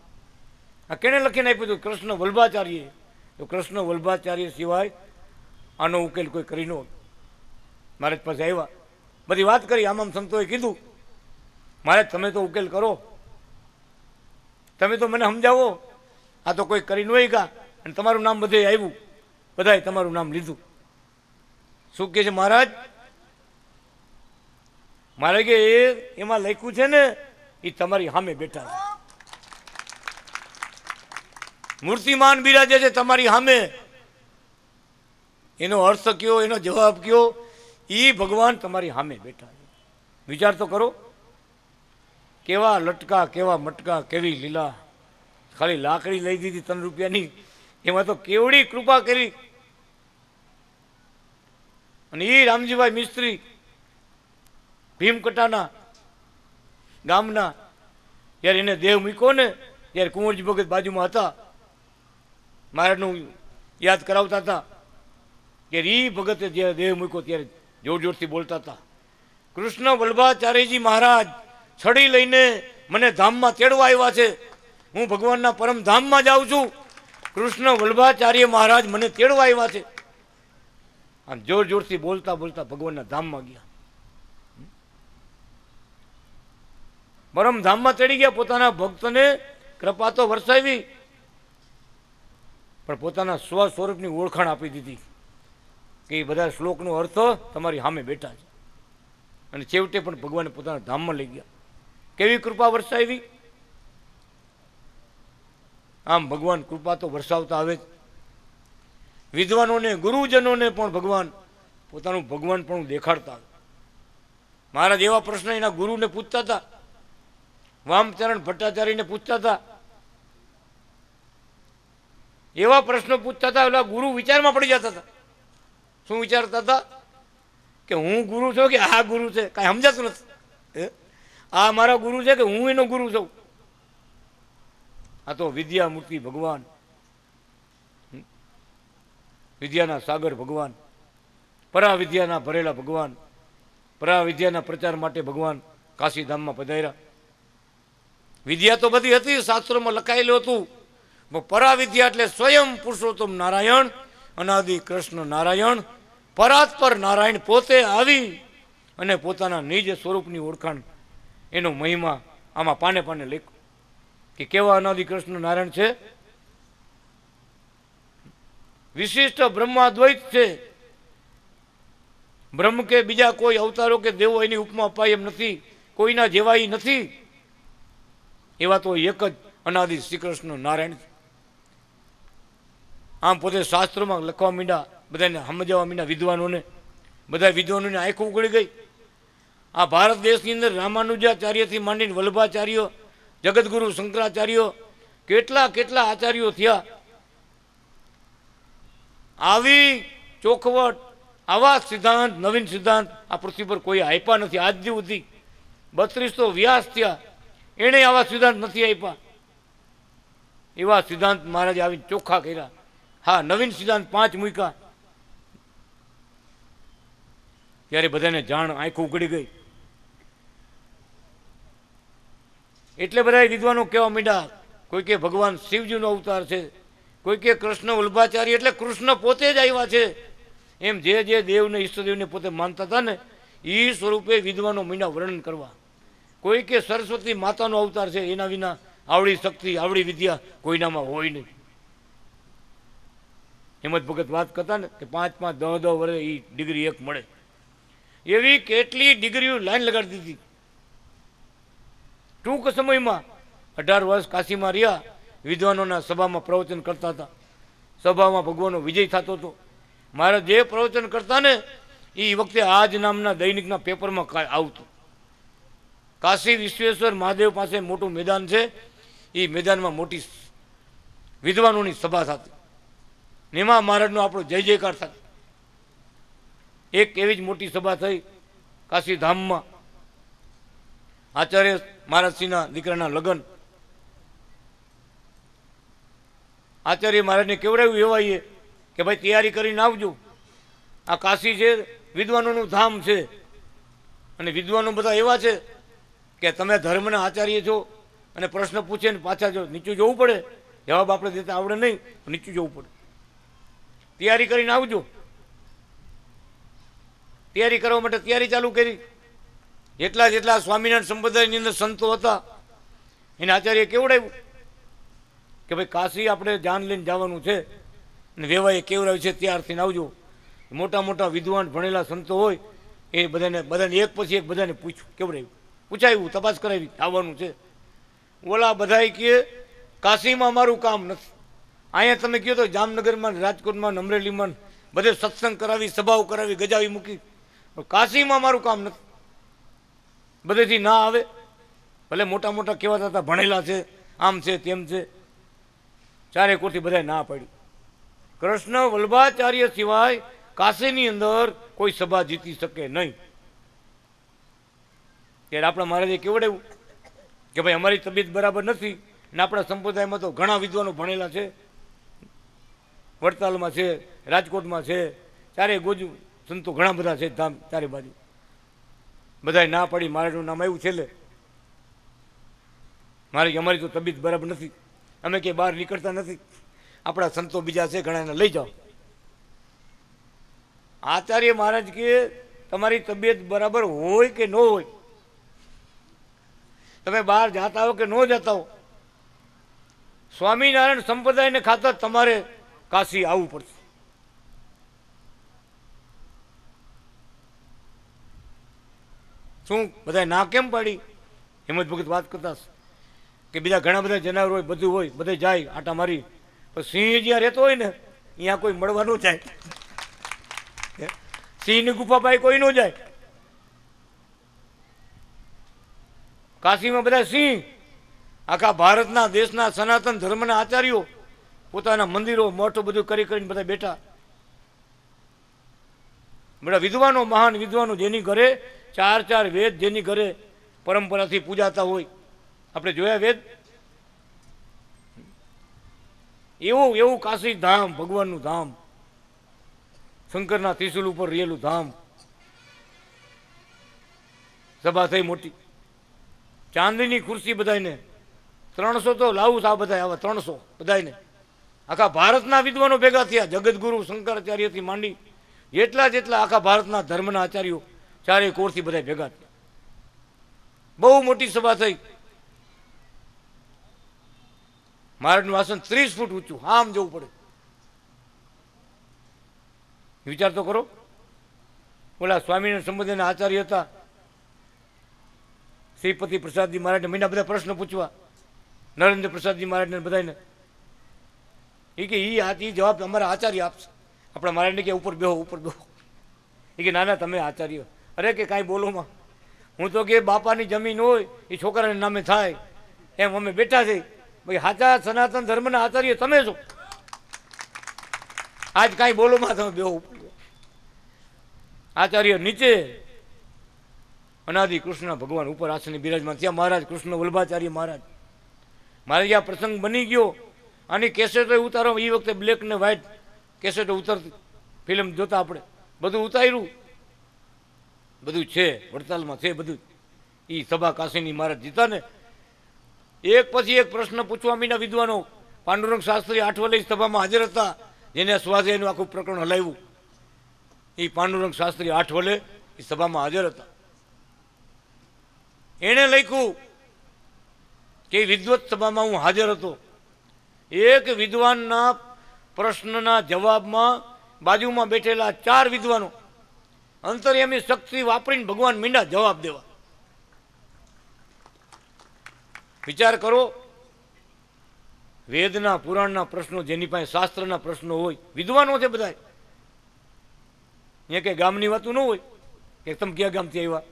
આ કેણે લખીને આપ્યું હતું? કૃષ્ણ વલ્ભાચાર્ય. તો કૃષ્ણ વલ્ભાચાર્ય સિવાય આનો ઉકેલ કોઈ કરી ન. મહારાજ પાસે આવ્યા, બધી વાત કરી. આમ સંતોએ કીધું મહારાજ તમે તો ઉકેલ કરો, તમે તો મને સમજાવો, આ તો કોઈ કરી ન ગયા. અને તમારું નામ બધે આવ્યું, બધાએ તમારું નામ લીધું. શું કહે છે મહારાજ? મારે કે એમાં લખ્યું છે ને એ તમારી સામે બેઠા છે, મૂર્તિમાન બિરાજે છે તમારી સામે. એનો અર્થ કયો, એનો જવાબ કયો? એ ભગવાન તમારી સામે બેઠા છે. વિચાર તો કરો, કેવા લટકા, કેવા મટકા, કેવી લીલા. ખાલી લાકડી લઈ દીધી 3 રૂપિયાની, એમાં તો કેવડી કૃપા કરી. અને એ રામજીભાઈ મિસ્ત્રી ભીમકટાના ગામના, જ્યારે એને દેહ મૂક્યો ને, ત્યારે કુંવરજી ભગત બાજુમાં હતા, મહારાજનું યાદ કરાવતા હતા. ત્યારે એ ભગતે જ્યારે દેહ મૂક્યો ત્યારે જોર જોરથી બોલતા હતા, કૃષ્ણ વલ્ભાચાર્યજી મહારાજ છડી લઈને મને ધામમાં તેડવા આવ્યા છે, હું ભગવાનના પરમ ધામમાં જાઉં છું, કૃષ્ણ વલ્ભાચાર્ય મહારાજ મને તેડવા આવ્યા છે. આમ જોર જોરથી બોલતા બોલતા ભગવાનના ધામમાં ગયા. પરમ ધામમાં તેડી ગયા. પોતાના ભક્તને કૃપા તો વરસાવી, પણ પોતાના સ્વ સ્વરૂપની ઓળખાણ આપી દીધી કે એ બધા શ્લોકનો અર્થ તમારી સામે બેઠા છે. અને છેવટે પણ ભગવાને પોતાના ધામમાં લઈ ગયા. કેવી કૃપા વરસાવી! આમ ભગવાન કૃપા તો વરસાવતા આવે જ. વિદ્વાનોને, ગુરુજનોને પણ ભગવાન પોતાનું ભગવાન પણ દેખાડતા આવે. મહારાજ એવા પ્રશ્ન એના ગુરુને પૂછતા હતા, વામચરણ ભટ્ટાચાર્યને પૂછતા હતા. એવા પ્રશ્નો પૂછતા હતા, એટલે ગુરુ વિચારમાં પડી જતા હતા. શું વિચારતા હતા? કે હું ગુરુ છું કે આ ગુરુ છે? કાંઈ સમજાતું નથી. આ મારા ગુરુ છે કે હું એનો ગુરુ છું? આ તો વિદ્યામૂર્તિ ભગવાન, વિદ્યાના સાગર ભગવાન, પરાવિદ્યાના ભરેલા ભગવાન, પરાવિદ્યાના પ્રચાર માટે ભગવાન કાશીધામમાં પધાર્યા. વિદ્યા તો બધી હતી, શાસ્ત્રોમાં લખાયેલું હતું, પરાવિદ્યા એટલે સ્વયં પુરુષોત્તમ નારાયણ, અનાદિ કૃષ્ણ નારાયણ, પરાત્પર નારાયણ પોતે આવી અને પોતાના નિજ સ્વરૂપની ઓળખાણ, એનો મહિમા આમાં પાને પાને લખ્યો કે કેવા અનાદિ કૃષ્ણ નારાયણ છે. વિશિષ્ટ બ્રહ્માદ્વૈત છે. બ્રહ્મ કે બીજા કોઈ અવતારો કે દેવો એની ઉપમા અપાય એમ નથી, કોઈના જેવાય નથી. એવા તો એક જ અનાદિ શ્રી કૃષ્ણ નારાયણ છે. આમ પોતે શાસ્ત્રોમાં લખવા માંડ્યા, બધાને સમજાવવા માંડ્યા વિદ્વાનોને. બધા વિદ્વાનોને આંખો ઉગળી ગઈ. આ ભારત દેશની અંદર રામાનુજાચાર્યથી માંડીને વલ્ભાચાર્ય, જગતગુરુ શંકરાચાર્ય, કેટલા કેટલા આચાર્યો થયા. આવી ચોખવટ, આવા સિદ્ધાંત, નવીન સિદ્ધાંત આ પૃથ્વી પર કોઈ આપ્યા નથી આજ સુધી. 3200 વ્યાસ થયા, એણે આવા સિદ્ધાંત નથી આપ્યા. એવા સિદ્ધાંત મહારાજ આવી ચોખ્ખા કર્યા. હા, નવીન સિદ્ધાંત 5 મૂક્યા. ત્યારે બધાને જાણ, આંખો ઉઘડી ગઈ. એટલે બધા વિદ્વાનો કહેવા માંડ્યા, કોઈ કે ભગવાન શિવજીનો અવતાર છે, કોઈ કે કૃષ્ણ વલ્ભાચાર્ય એટલે કૃષ્ણ પોતે જ આવ્યા છે. એમ જે જે દેવને, ઈષ્ટદેવને પોતે માનતા હતા ને, એ સ્વરૂપે વિદ્વાનો મીંડા વર્ણન કરવા. કોઈ કે સરસ્વતી માતાનો અવતાર છે, એના વિના આવડી શક્તિ, આવડી વિદ્યા કોઈનામાં હોય નહીં. હેમત ભગત વાત કરતા ને કે 5-5, 10-10 વર્ષે એ ડિગ્રી એક મળે. એવી કેટલી ડિગ્રીઓ લાઈન લગાડી દીધી. ટૂંક સમયમાં 18 વર્ષ કાશીમાં રહ્યા, વિદ્વાનોના સભામાં પ્રવચન કરતા હતા. સભામાં ભગવાનનો વિજય થતો હતો. મારે જે પ્રવચન કરતા ને એ વખતે આજ નામના દૈનિકના પેપરમાં આવતું. કાશી વિશ્વેશ્વર મહાદેવ પાસે મોટું મેદાન છે, એ મેદાનમાં મોટી વિદ્વાનોની સભા થતી. એમાં મહારાજનો આપણો જય જયકાર થતો. એક એવી જ મોટી સભા થઈ કાશી ધામમાં. આચાર્ય મહારાજશ્રીના દીકરાના લગ્ન. આચાર્ય મહારાજને કેવડાવ્યું એવાઈએ કે ભાઈ તૈયારી કરીને આવજો, આ કાશી છે વિદ્વાનોનું ધામ છે, અને વિદ્વાનો બધા એવા છે કે તમે ધર્મના આચાર્ય છો અને પ્રશ્ન પૂછે ને પાછા જો નીચું જોવું પડે, જવાબ આપણે દેતા આવડે નહીં, નીચું જોવું પડે. તૈયારી કરીને આવજો. તૈયારી કરવા માટે તૈયારી ચાલુ કરી. જેટલા સ્વામિનારાયણ સંપ્રદાયની અંદર સંતો હતા એને આચાર્ય કેવડાવ્યું કે ભાઈ કાશી આપણે જાન લઈને જવાનું છે અને વેવાએ કેવડાવ્યું છે, તૈયાર થઈને આવજો. મોટા મોટા વિદ્વાન ભણેલા સંતો હોય એ બધાને એક પછી એક બધાને પૂછાયું, તપાસ કરાવી, આવવાનું છે. ઓલા બધાય કહે કાશીમાં મારું કામ નથી. અહીંયા તમે કહો તો જામનગરમાં, રાજકોટમાં, અમરેલીમાં બધે સત્સંગ કરાવી, સભાઓ કરાવી, ગજાવી મૂકી, કાશીમાં મારું કામ નથી. બધેથી ના આવે. ભલે મોટા મોટા કહેવાતા હતા, ભણેલા છે, આમ છે, તેમ છે, ચારે કોરથી બધાએ ના પાડી. કૃષ્ણ વલ્લભાચાર્ય સિવાય કાશીની અંદર કોઈ સભા જીતી શકે નહીં. ત્યારે આપણા મહારાજે કેવડાવ્યું કે ભાઈ અમારી તબિયત બરાબર નથી ને આપણા સંપ્રદાયમાં તો ઘણા વિદ્વાનો ભણેલા છે, વડતાલમાં છે, રાજકોટમાં છે, ચારે ગોજુ સંતો ઘણા બધા છે, ધામ ચારે બાજુ. બધાએ ના પાડી. મહારાજનું નામ આવ્યું છેલ્લે. મારી અમારી તો તબિયત બરાબર નથી, અમે કે બહાર નીકળતા નથી, આપણા સંતો બીજા છે ઘણા, એને લઈ જાઓ. આચાર્ય મહારાજ કે તમારી તબિયત બરાબર હોય કે ન હોય, તમે બહાર જાતા હો કે ન જતા હો, સ્વામિનારાયણ સંપ્રદાયને ખાતર તમારે કાશી આવવું પડશે. શું બધા ના કેમ પાડી? હેમંત ભગત વાત કરતા કે બીજા ઘણા બધા જનાવર હોય, બધું હોય, બધે જાય આટા મારી, પણ સિંહ જ્યાં રહેતો હોય ને અહીંયા કોઈ મળવા ન જાય. સિંહની ગુફા પાસે કોઈ ન જાય. કાશીમાં બધા સિંહ. આખા ભારતના દેશના સનાતન ધર્મના આચાર્યો પોતાના મંદિરો મોટું બધું કરીને બધા બેઠા. બધા વિદ્વાનો, મહાન વિદ્વાનો, જેની ઘરે 4 વેદ, જેની ઘરે પરંપરાથી પૂજાતા હોય. આપણે જોયા વેદ. એવું કાશી ધામ, ભગવાનનું ધામ, શંકરના ત્રિશુલ ઉપર રહેલું ધામ. સભા થઈ મોટી, ચાંદીની ખુરશી બધાને 300 તો લાવું આ બધા આવા 300 બધાને. આખા ભારતના વિદ્વાનો ભેગા થયા. જગતગુરુ શંકરાચાર્યથી માંડી જેટલા આખા ભારતના ધર્મના આચાર્યો ચારે કોરથી બધા ભેગા થયા. બહુ મોટી સભા થઈ. મહારાજનું આસન 30 ફૂટ ઊંચું, આમ જવું પડે. વિચાર તો કરો. ઓલા સ્વામિનારાયણ સંપ્રદાયના આચાર્ય હતા શ્રીપતિ પ્રસાદજી મહારાજને મહિના બધા પ્રશ્ન પૂછવા, નરેન્દ્ર પ્રસાદજી મહારાજને બધાને. એ કે એ જવાબ અમારા આચાર્ય આપશે. આપણા મહારાજને કે ઉપર બેહો, ઉપર બેહો. એ કે ના તમે આચાર્ય. અરે કે કાંઈ બોલોમાં, હું તો કે બાપાની જમીન હોય એ છોકરાને નામે થાય એમ અમે બેઠા છે. ભાઈ સાચા સનાતન ધર્મના આચાર્ય તમે છો. આજ કાંઈ બોલોમાં તમે બેહો. આચાર્ય નીચે, અનાદિ કૃષ્ણ ભગવાન ઉપર આસને બિરાજમાન થયા. મહારાજ કૃષ્ણ વલ્લભાચાર્ય મહારાજ. મારે આ પ્રસંગ બની ગયો. આની કેસેટો ઉતારો. એ વખતે બ્લેક ને વ્હાઇટ કેસેટો ઉતરતી, ફિલ્મ જોતા આપણે. બધું ઉતાર્યું, બધું છે વડતાલમાં છે બધું. એ સભા કાશીની મહારાજ જીતા ને એક પછી એક પ્રશ્ન પૂછવા મીના વિદ્વાનો. પાંડુરંગ શાસ્ત્રી 8 વલે સભામાં હાજર હતા, જેને સ્વાધ્યાયનું આખું પ્રકરણ હલાવ્યું. એ પાંડુરંગ શાસ્ત્રી 8 વલે એ સભામાં હાજર હતા. એણે લખ્યું કે વિદ્વત સભામાં હું હાજર હતો. એક વિદ્વાનના પ્રશ્નના જવાબમાં બાજુમાં બેઠેલા 4 વિદ્વાનો અંતર્યામી શક્તિ વાપરીને ભગવાન મીંડા જવાબ દેવા. વિચાર કરો, વેદના પુરાણના પ્રશ્નો, જેની પાસે શાસ્ત્રના પ્રશ્નો હોય, વિદ્વાનો છે બધા. અહીંયા કઈ ગામની વાતું ન હોય કે તમે ક્યાં ગામથી આવ્યા.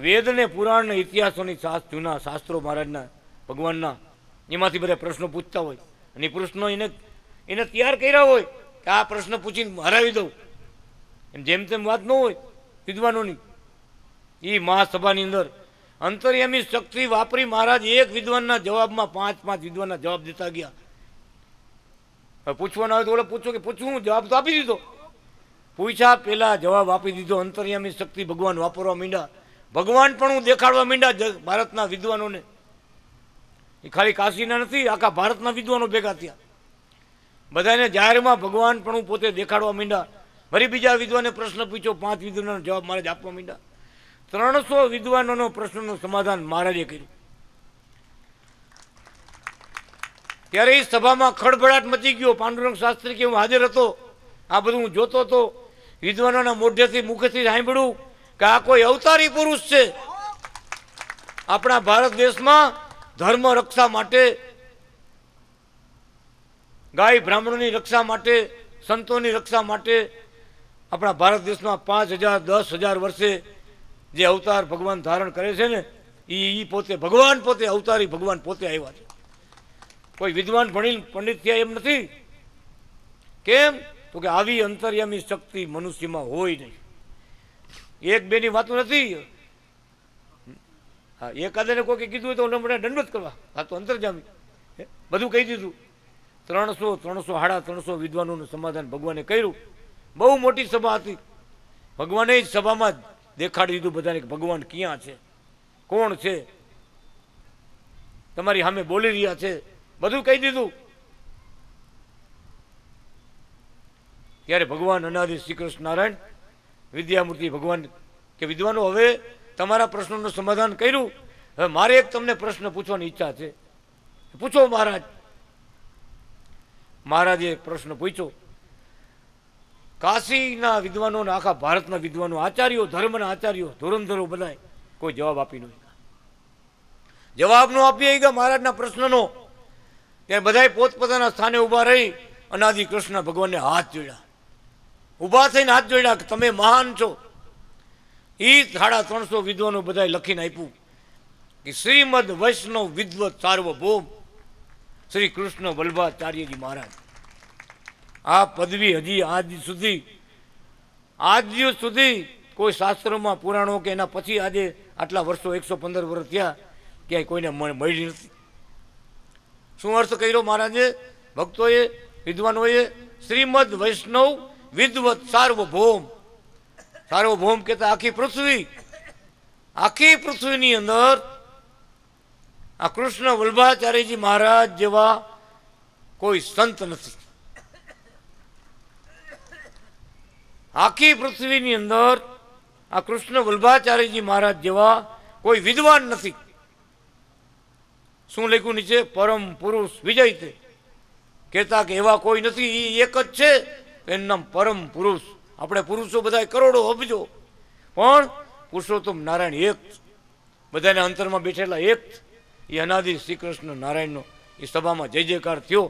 વેદ ને પુરાણ ને ઇતિહાસોની જૂના શાસ્ત્રો મહારાજના ભગવાનના એમાંથી બધા પ્રશ્નો પૂછતા હોય અને એ પ્રશ્નો એને તૈયાર કર્યા હોય કે આ પ્રશ્ન પૂછીને હરાવી દઉં, એમ જેમ તેમ વાત ન હોય વિદ્વાનોની. એ મહાસભાની અંદર અંતર્યામી શક્તિ વાપરી મહારાજ એક વિદ્વાનના જવાબમાં 5 વિદ્વાનના જવાબ દેતા ગયા. હવે પૂછવાનું આવે તો ઓલે પૂછો કે પૂછવું, જવાબ તો આપી દીધો. પૂછ્યા પેલા જવાબ આપી દીધો. અંતર્યામી શક્તિ ભગવાન વાપરવા માંડ્યા, ભગવાન પણ હું દેખાડવા માંડ્યા ભારતના વિદ્વાનોને. એ ખાલી કાશીના નથી, આખા ભારતના વિદ્વાનો ભેગા થયા. બધાને જાહેરમાં ભગવાન પણ હું પોતે દેખાડવા માંડ્યા. ફરી બીજા વિદ્વાને પ્રશ્ન પૂછ્યો, 5 વિદ્વાનોનો જવાબ મહારાજ આપવા માંડ્યા. 300 વિદ્વાનોનો પ્રશ્નનું સમાધાન મહારાજે કર્યું. ત્યારે એ સભામાં ખળભળાટ મચી ગયો. પાંડુરંગ શાસ્ત્રી કે હું હાજર હતો, આ બધું હું જોતો હતો. વિદ્વાનોના મોઢેથી મુખેથી સાંભળ્યું કે આ કોઈ અવતારી પુરુષ છે. આપણા ભારત દેશમાં ધર્મ રક્ષા માટે, ગાય બ્રાહ્મણોની રક્ષા માટે, સંતોની રક્ષા માટે આપણા ભારત દેશમાં 5000 10,000 વર્ષે જે અવતાર ભગવાન ધારણ કરે છે ને, એ પોતે ભગવાન પોતે અવતારી ભગવાન પોતે આવ્યા છે. કોઈ વિદ્વાન ભણી પંડિત થયા એમ નથી. કેમ તો કે આવી અંતર્યામી શક્તિ મનુષ્યમાં હોય નહીં. એક બેની વાતો નથી. હા, એકાદાને કોઈ કીધું હોય તો મને દંડવત કરવા, આ તો અંતર્જામી બધું કહી દીધું. 300 વિદ્વાનોનું સમાધાન ભગવાને કર્યું. બહુ મોટી સભા હતી. ભગવાને જ સભામાં દેખાડી દીધું બધાને કે ભગવાન ક્યાં છે, કોણ છે, તમારી સામે બોલી રહ્યા છે, બધું કહી દીધું. ત્યારે ભગવાન અનાદિ શ્રી કૃષ્ણ નારાયણ વિદ્યામૂર્તિ ભગવાન કે વિદ્વાનો, હવે તમારા પ્રશ્નોનું સમાધાન કર્યું, હવે મારે એક તમને પ્રશ્ન પૂછવાની ઈચ્છા છે, પૂછો મહારાજ. મહારાજે પ્રશ્ન પૂછ્યો. કાશીના વિદ્વાનો, આખા ભારતના વિદ્વાનો, આચાર્યો, ધર્મના આચાર્યો, ધોરણધરો બધા કોઈ જવાબ આપી નહીં. જવાબ નો આપી ગયા મહારાજના પ્રશ્નનો. ત્યારે બધા પોતપોતાના સ્થાને ઊભા રહી અનાદિ કૃષ્ણ ભગવાનને હાથ જોડ્યા. ઊભા થઈને હાથ જોડ્યા કે તમે મહાન છો. એ 350 વિદ્વાનો બધા લખીને આપ્યું કે શ્રીમદ વૈષ્ણવ વિદ્વત સાર્વભૌમ શ્રી કૃષ્ણ વલ્લભાચાર્યજી મહારાજ. આ પદવી હજી આજ દિવસ સુધી કોઈ શાસ્ત્રોમાં, પુરાણો કે એના પછી આજે આટલા વર્ષો 115 વર્ષ થયા ક્યાંય કોઈને મળી નથી. શું અર્થ કર્યો મહારાજે, ભક્તોએ, વિદ્વાનોએ? શ્રીમદ વૈષ્ણવ વિદ્વત સાર્વભૌમ. સાર્વભૌમ કહેતા આખી પૃથ્વીની અંદર આ કૃષ્ણ વલ્લભાચાર્યજી મહારાજ જેવા કોઈ સંત નથી. આખી પૃથ્વીની અંદર આ કૃષ્ણ વલ્લભાચાર્યજી મહારાજ જેવા કોઈ વિદ્વાન નથી. શું લખ્યું નીચે? પરમ પુરુષ વિજય તે. કહેતા કે એવા કોઈ નથી, એ એક જ છે, એનું નામ પરમ પુરુષ. આપણે પુરુષો બધા કરોડો અબજો, પણ પુરુષોત્તમ નારાયણ એક, બધાના અંતરમાં બેઠેલા એક. એ અનાદિ શ્રી કૃષ્ણ નારાયણનો એ સભામાં જય જયકાર થયો.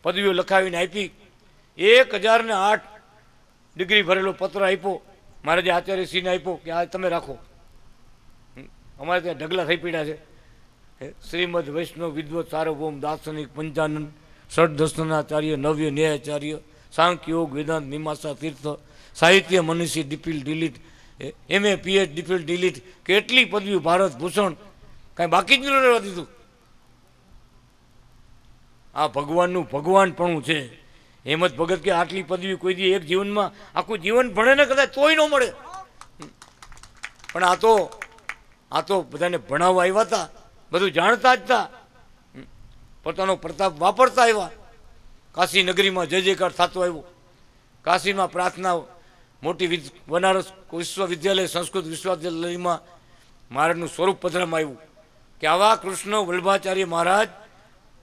પદવીઓ લખાવીને આપી. 1008 ડિગ્રી ભરેલો પત્ર આપ્યો મહારાજે આચાર્યશ્રીને આપ્યો કે આ તમે રાખો. અમારે ત્યાં ઢગલા થઈ પડ્યા છે. શ્રીમદ વૈષ્ણવ વિદ્વત સાર્વભૌમ દાર્શનિક પંચાનંદ ષડદર્શનાચાર્ય નવ્ય ન્યાયાચાર્ય સાંખ્ય યોગ વેદાંત મીમાંસા તીર્થ સાહિત્ય મનીષી ડીપીલ ડીલીટ MA PH ડીપીલ ડીલીટ કેટલી પદવીઓ, ભારત ભૂષણ, કાંઈ બાકી જ ન રહેવા દીધું. આ ભગવાનનું ભગવાનપણું છે. હેમત ભગત કે આટલી પદવી કોઈ દી એક જીવનમાં આખું જીવન ભણે ને કદાચ તોય ન મળે. પણ આ તો બધાને ભણાવવા આવ્યા હતા, બધું જાણતા જ હતા, પોતાનો પ્રતાપ વાપરતા આવ્યા. કાશી નગરીમાં જય જયકાર થતો આવ્યો. કાશીમાં પ્રાર્થના મોટી બનારસ વિશ્વવિદ્યાલય, સંસ્કૃત વિશ્વવિદ્યાલયમાં મહારાજનું સ્વરૂપ પધરામાં આવ્યું કે આવા કૃષ્ણ વલ્લભાચાર્ય મહારાજ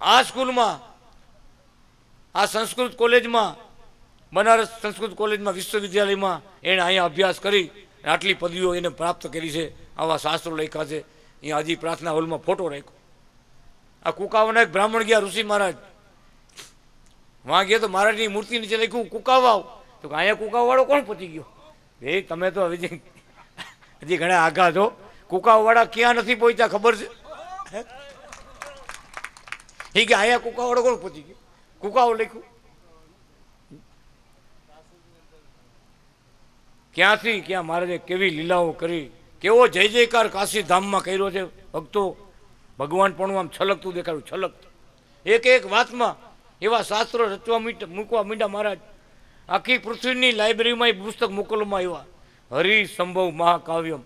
આ સ્કૂલમાં, આ સંસ્કૃત કોલેજમાં, બનારસ સંસ્કૃત કોલેજમાં, વિશ્વવિદ્યાલયમાં એણે અહીંયા અભ્યાસ કરી આટલી પદવીઓ એને પ્રાપ્ત કરી છે. આવા શાસ્ત્રો લખ્યા છે. અહીંયા હજી પ્રાર્થના હોલમાં ફોટો રાખ્યો. આ કુકાવાના એક બ્રાહ્મણ ગયા ઋષિ મહારાજ, વાં ગયા તો મહારાજની મૂર્તિ નીચે લખ્યું કુકાવાવ. તો કે અહીંયા કુકાવાવાળો કોણ પહોંચી ગયો? એ તમે તો હજી ઘણા આઘા છો. કુકાવાવાળા ક્યાં નથી પહોંચ્યા ખબર છે? એ કે અહીંયા કુકાવાળો કોણ પહોંચી ગયો? કુકાઓ લખ્યું ક્યાંથી ક્યાં મહારાજે કેવી લીલાઓ કરી, કેવો જય જયકાર કાશી ધામમાં કર્યો છે. ભક્તો ભગવાન પણ આમ છલકતું દેખાડ્યું, છલકતું. એક એક વાતમાં એવા શાસ્ત્રો રચવા મૂકવા માંડ્યા મહારાજ. આખી પૃથ્વીની લાઇબ્રેરીમાં એ પુસ્તક મોકલવામાં આવ્યા, હરિસંભવ મહાકાવ્યમ.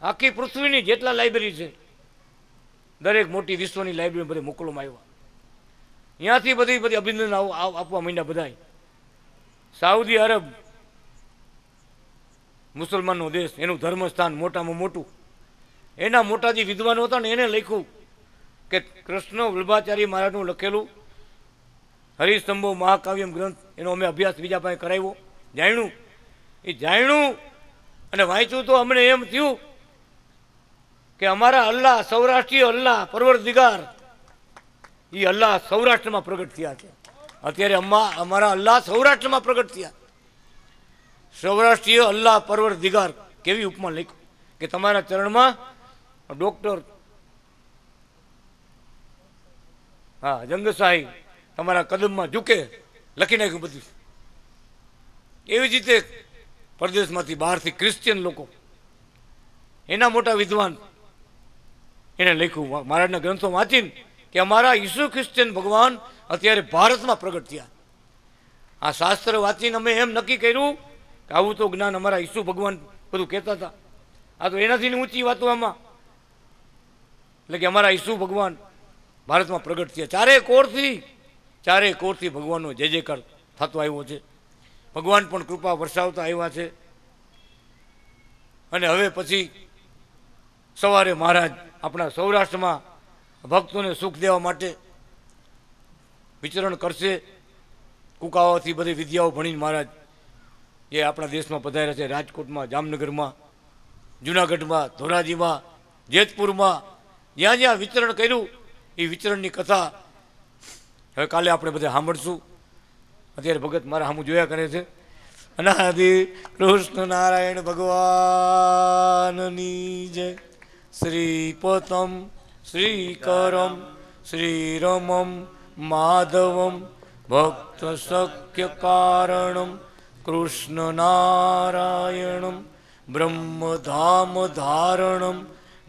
આખી પૃથ્વીની જેટલા લાઇબ્રેરી છે દરેક મોટી વિશ્વની લાઇબ્રેરી બધે મોકલવામાં આવ્યા. ત્યાંથી બધી અભિનંદન આપવા માંડ્યા બધા. સાઉદી અરબ મુસલમાનનો દેશ, એનું ધર્મસ્થાન મોટામાં મોટું. એના મોટા જે વિદ્વાનો હતા ને એને લખ્યું કે કૃષ્ણ વલ્ભાચાર્ય મહારાજનું લખેલું હરિસ્તંભો મહાકાવ્યમ ગ્રંથ, એનો અમે અભ્યાસ બીજા પાસે કરાવ્યો, જાણ્યું અને વાંચ્યું તો અમને એમ થયું કે અમારા અલ્લાહ, સૌરાષ્ટ્રીય અલ્લાહ પરવરદિગાર, એ અલ્લાહ સૌરાષ્ટ્રમાં પ્રગટ થયા છે. અત્યારે અમારા અલ્લાહ સૌરાષ્ટ્રમાં પ્રગટ થયા. સૌરાષ્ટ્રીય અલ્લાહ પરવરદિગાર, કેવી ઉપમા લખ્યું કે તમારા ચરણમાં ડોક્ટર જંગશાહી તમારા કદમમાં ઝૂકે, લખી નાખ્યું બધું. એવી જ રીતે પરદેશમાંથી બહારથી ક્રિશ્ચિયન લોકો, એના મોટા વિદ્વાન, એને લખ્યું મહારાજના ગ્રંથો વાંચીને કે અમારા ઈસુ ખ્રિશ્ચન ભગવાન અત્યારે ભારતમાં પ્રગટ થયા. આ શાસ્ત્ર વાંચીને અમે એમ નક્કી કર્યું કે આવું તો જ્ઞાન અમારા ઈસુ ભગવાન બધું કહેતા હતા. આ તો એનાથી ઊંચી વાતો આમાં, એટલે કે અમારા ઈસુ ભગવાન ભારતમાં પ્રગટ થયા. ચારે કોરથી ભગવાનનો જય જયકાર થતો આવ્યો છે. ભગવાન પણ કૃપા વરસાવતા આવ્યા છે. અને હવે પછી સવારે મહારાજ આપણા સૌરાષ્ટ્રમાં ભક્તોને સુખ દેવા માટે વિચરણ કરશે. કુકાવાથી બધી વિદ્યાઓ ભણીને મહારાજ એ આપણા દેશમાં પધાર્યા છે. રાજકોટમાં, જામનગરમાં, જુનાગઢમાં, ધોરાજીમાં, જેતપુરમાં, જ્યાં જ્યાં વિચરણ કર્યું એ વિચરણની કથા હવે કાલે આપણે બધા સાંભળશું. અત્યારે ભગત મારા સામું જોયા કરે છે. અનાદિ કૃષ્ણ નારાયણ ભગવાનની જય. શ્રીપતમ શ્રીકરમ શ્રીરમમ માધવમ ભક્ત સખ્ય કારણમ કૃષ્ણ નારાયણમ બ્રહ્મધામ ધારણમ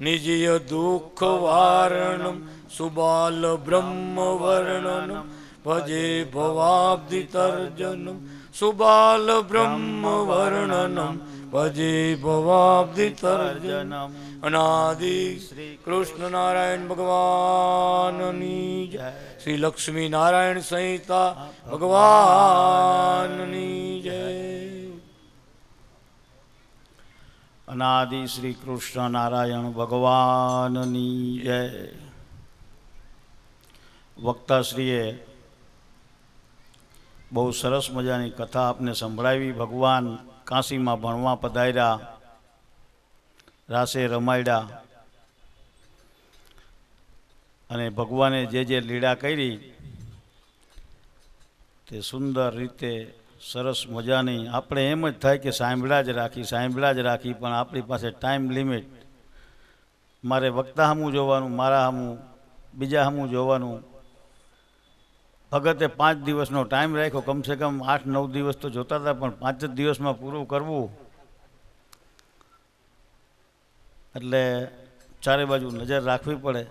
નિજય દુઃખ વારણમ સુબાલ બ્રહ્મ વર્ણનમ ભજે ભવાબ્ધિ તર્જનમ સુબાલ બ્રહ્મ વર્ણનમ ભજે ભવાબ્ધિ તર્જનમ. અનાદિ શ્રી કૃષ્ણ નારાયણ ભગવાનની જય. શ્રી લક્ષ્મી નારાયણ સંહિતા ભગવાનની જય. અનાદિ શ્રી કૃષ્ણ નારાયણ ભગવાનની જય. વક્તાશ્રીએ બહુ સરસ મજાની કથા આપને સંભળાવી. ભગવાન કાશીમાં ભણવા પધાર્યા, રાસે રમાડ્યા અને ભગવાને જે લીલા કરી તે સુંદર રીતે સરસ મજાની. આપણે એમ જ થાય કે સાંભળ્યા જ રાખી, પણ આપણી પાસે ટાઈમ લિમિટ. મારે વક્તા સામું જોવાનું, મારા સામું, બીજા સામું જોવાનું. ભગતે 5 દિવસનો ટાઈમ રાખ્યો, કમસે કમ 8-9 દિવસ તો જોતા હતા, પણ 5 જ દિવસમાં પૂરું કરવું એટલે ચારે બાજુ નજર રાખવી પડે.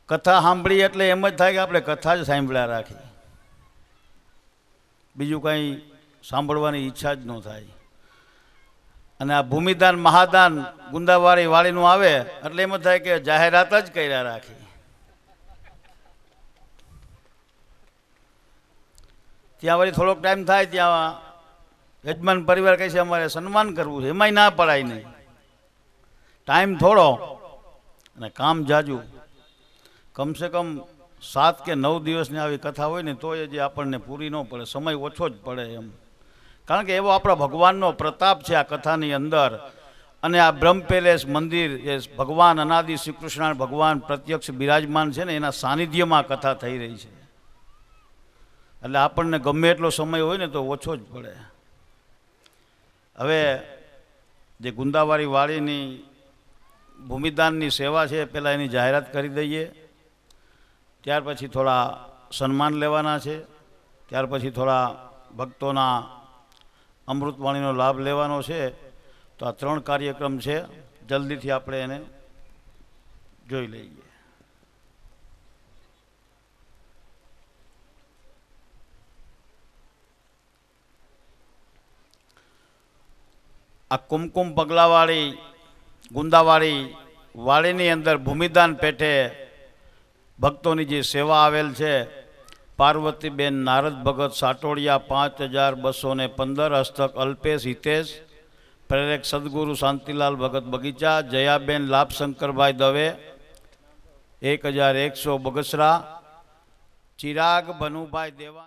કથા સાંભળી એટલે એમ જ થાય કે આપણે કથા જ સાંભળ્યા રાખી, બીજું કાંઈ સાંભળવાની ઈચ્છા જ ન થાય. અને આ ભૂમિદાન મહાદાન ગુંદાવાળી વાળીનું આવે એટલે એમ જ થાય કે જાહેરાત જ કર્યા રાખી. ત્યાં વળી થોડોક ટાઈમ થાય, ત્યાં યજમાન પરિવાર કહે છે અમારે સન્માન કરવું છે, એમાંય ના પડાય નહીં. ટાઈમ થોડો અને કામ જાજુ. કમસે કમ 7 કે 9 દિવસની આવી કથા હોય ને તો એ જે આપણને પૂરી ન પડે, સમય ઓછો જ પડે એમ. કારણ કે એવો આપણો ભગવાનનો પ્રતાપ છે આ કથાની અંદર. અને આ બ્રહ્મ પેલેસ મંદિર એ ભગવાન અનાદિ શ્રી કૃષ્ણ ભગવાન પ્રત્યક્ષ બિરાજમાન છે ને એના સાનિધ્યમાં કથા થઈ રહી છે. એટલે આપણને ગમે એટલો સમય હોય ને તો ઓછો જ પડે. હવે જે ગુંદાવાડી વાડીની ભૂમિદાનની સેવા છે પહેલાં એની જાહેરાત કરી દઈએ, ત્યાર પછી થોડા સન્માન લેવાના છે, ત્યાર પછી થોડા ભક્તોના અમૃતવાણીનો લાભ લેવાનો છે. તો આ 3 કાર્યક્રમ છે, જલ્દીથી આપણે એને જોઈ લઈએ. આ કુમકુમ પગલાવાળી ગુંદાવાળી વાડીની અંદર ભૂમિદાન પેટે ભક્તોની જે સેવા આવેલ છે, પાર્વતીબેન નારદ ભગત સાટોડિયા 5215, હસ્તક અલ્પેશ હિતેશ, પ્રેરક સદગુરુ શાંતિલાલ ભગત બગીચા, જયાબેન લાભશંકરભાઈ દવે 1100 બગસરા, ચિરાગ ભનુભાઈ દેવા.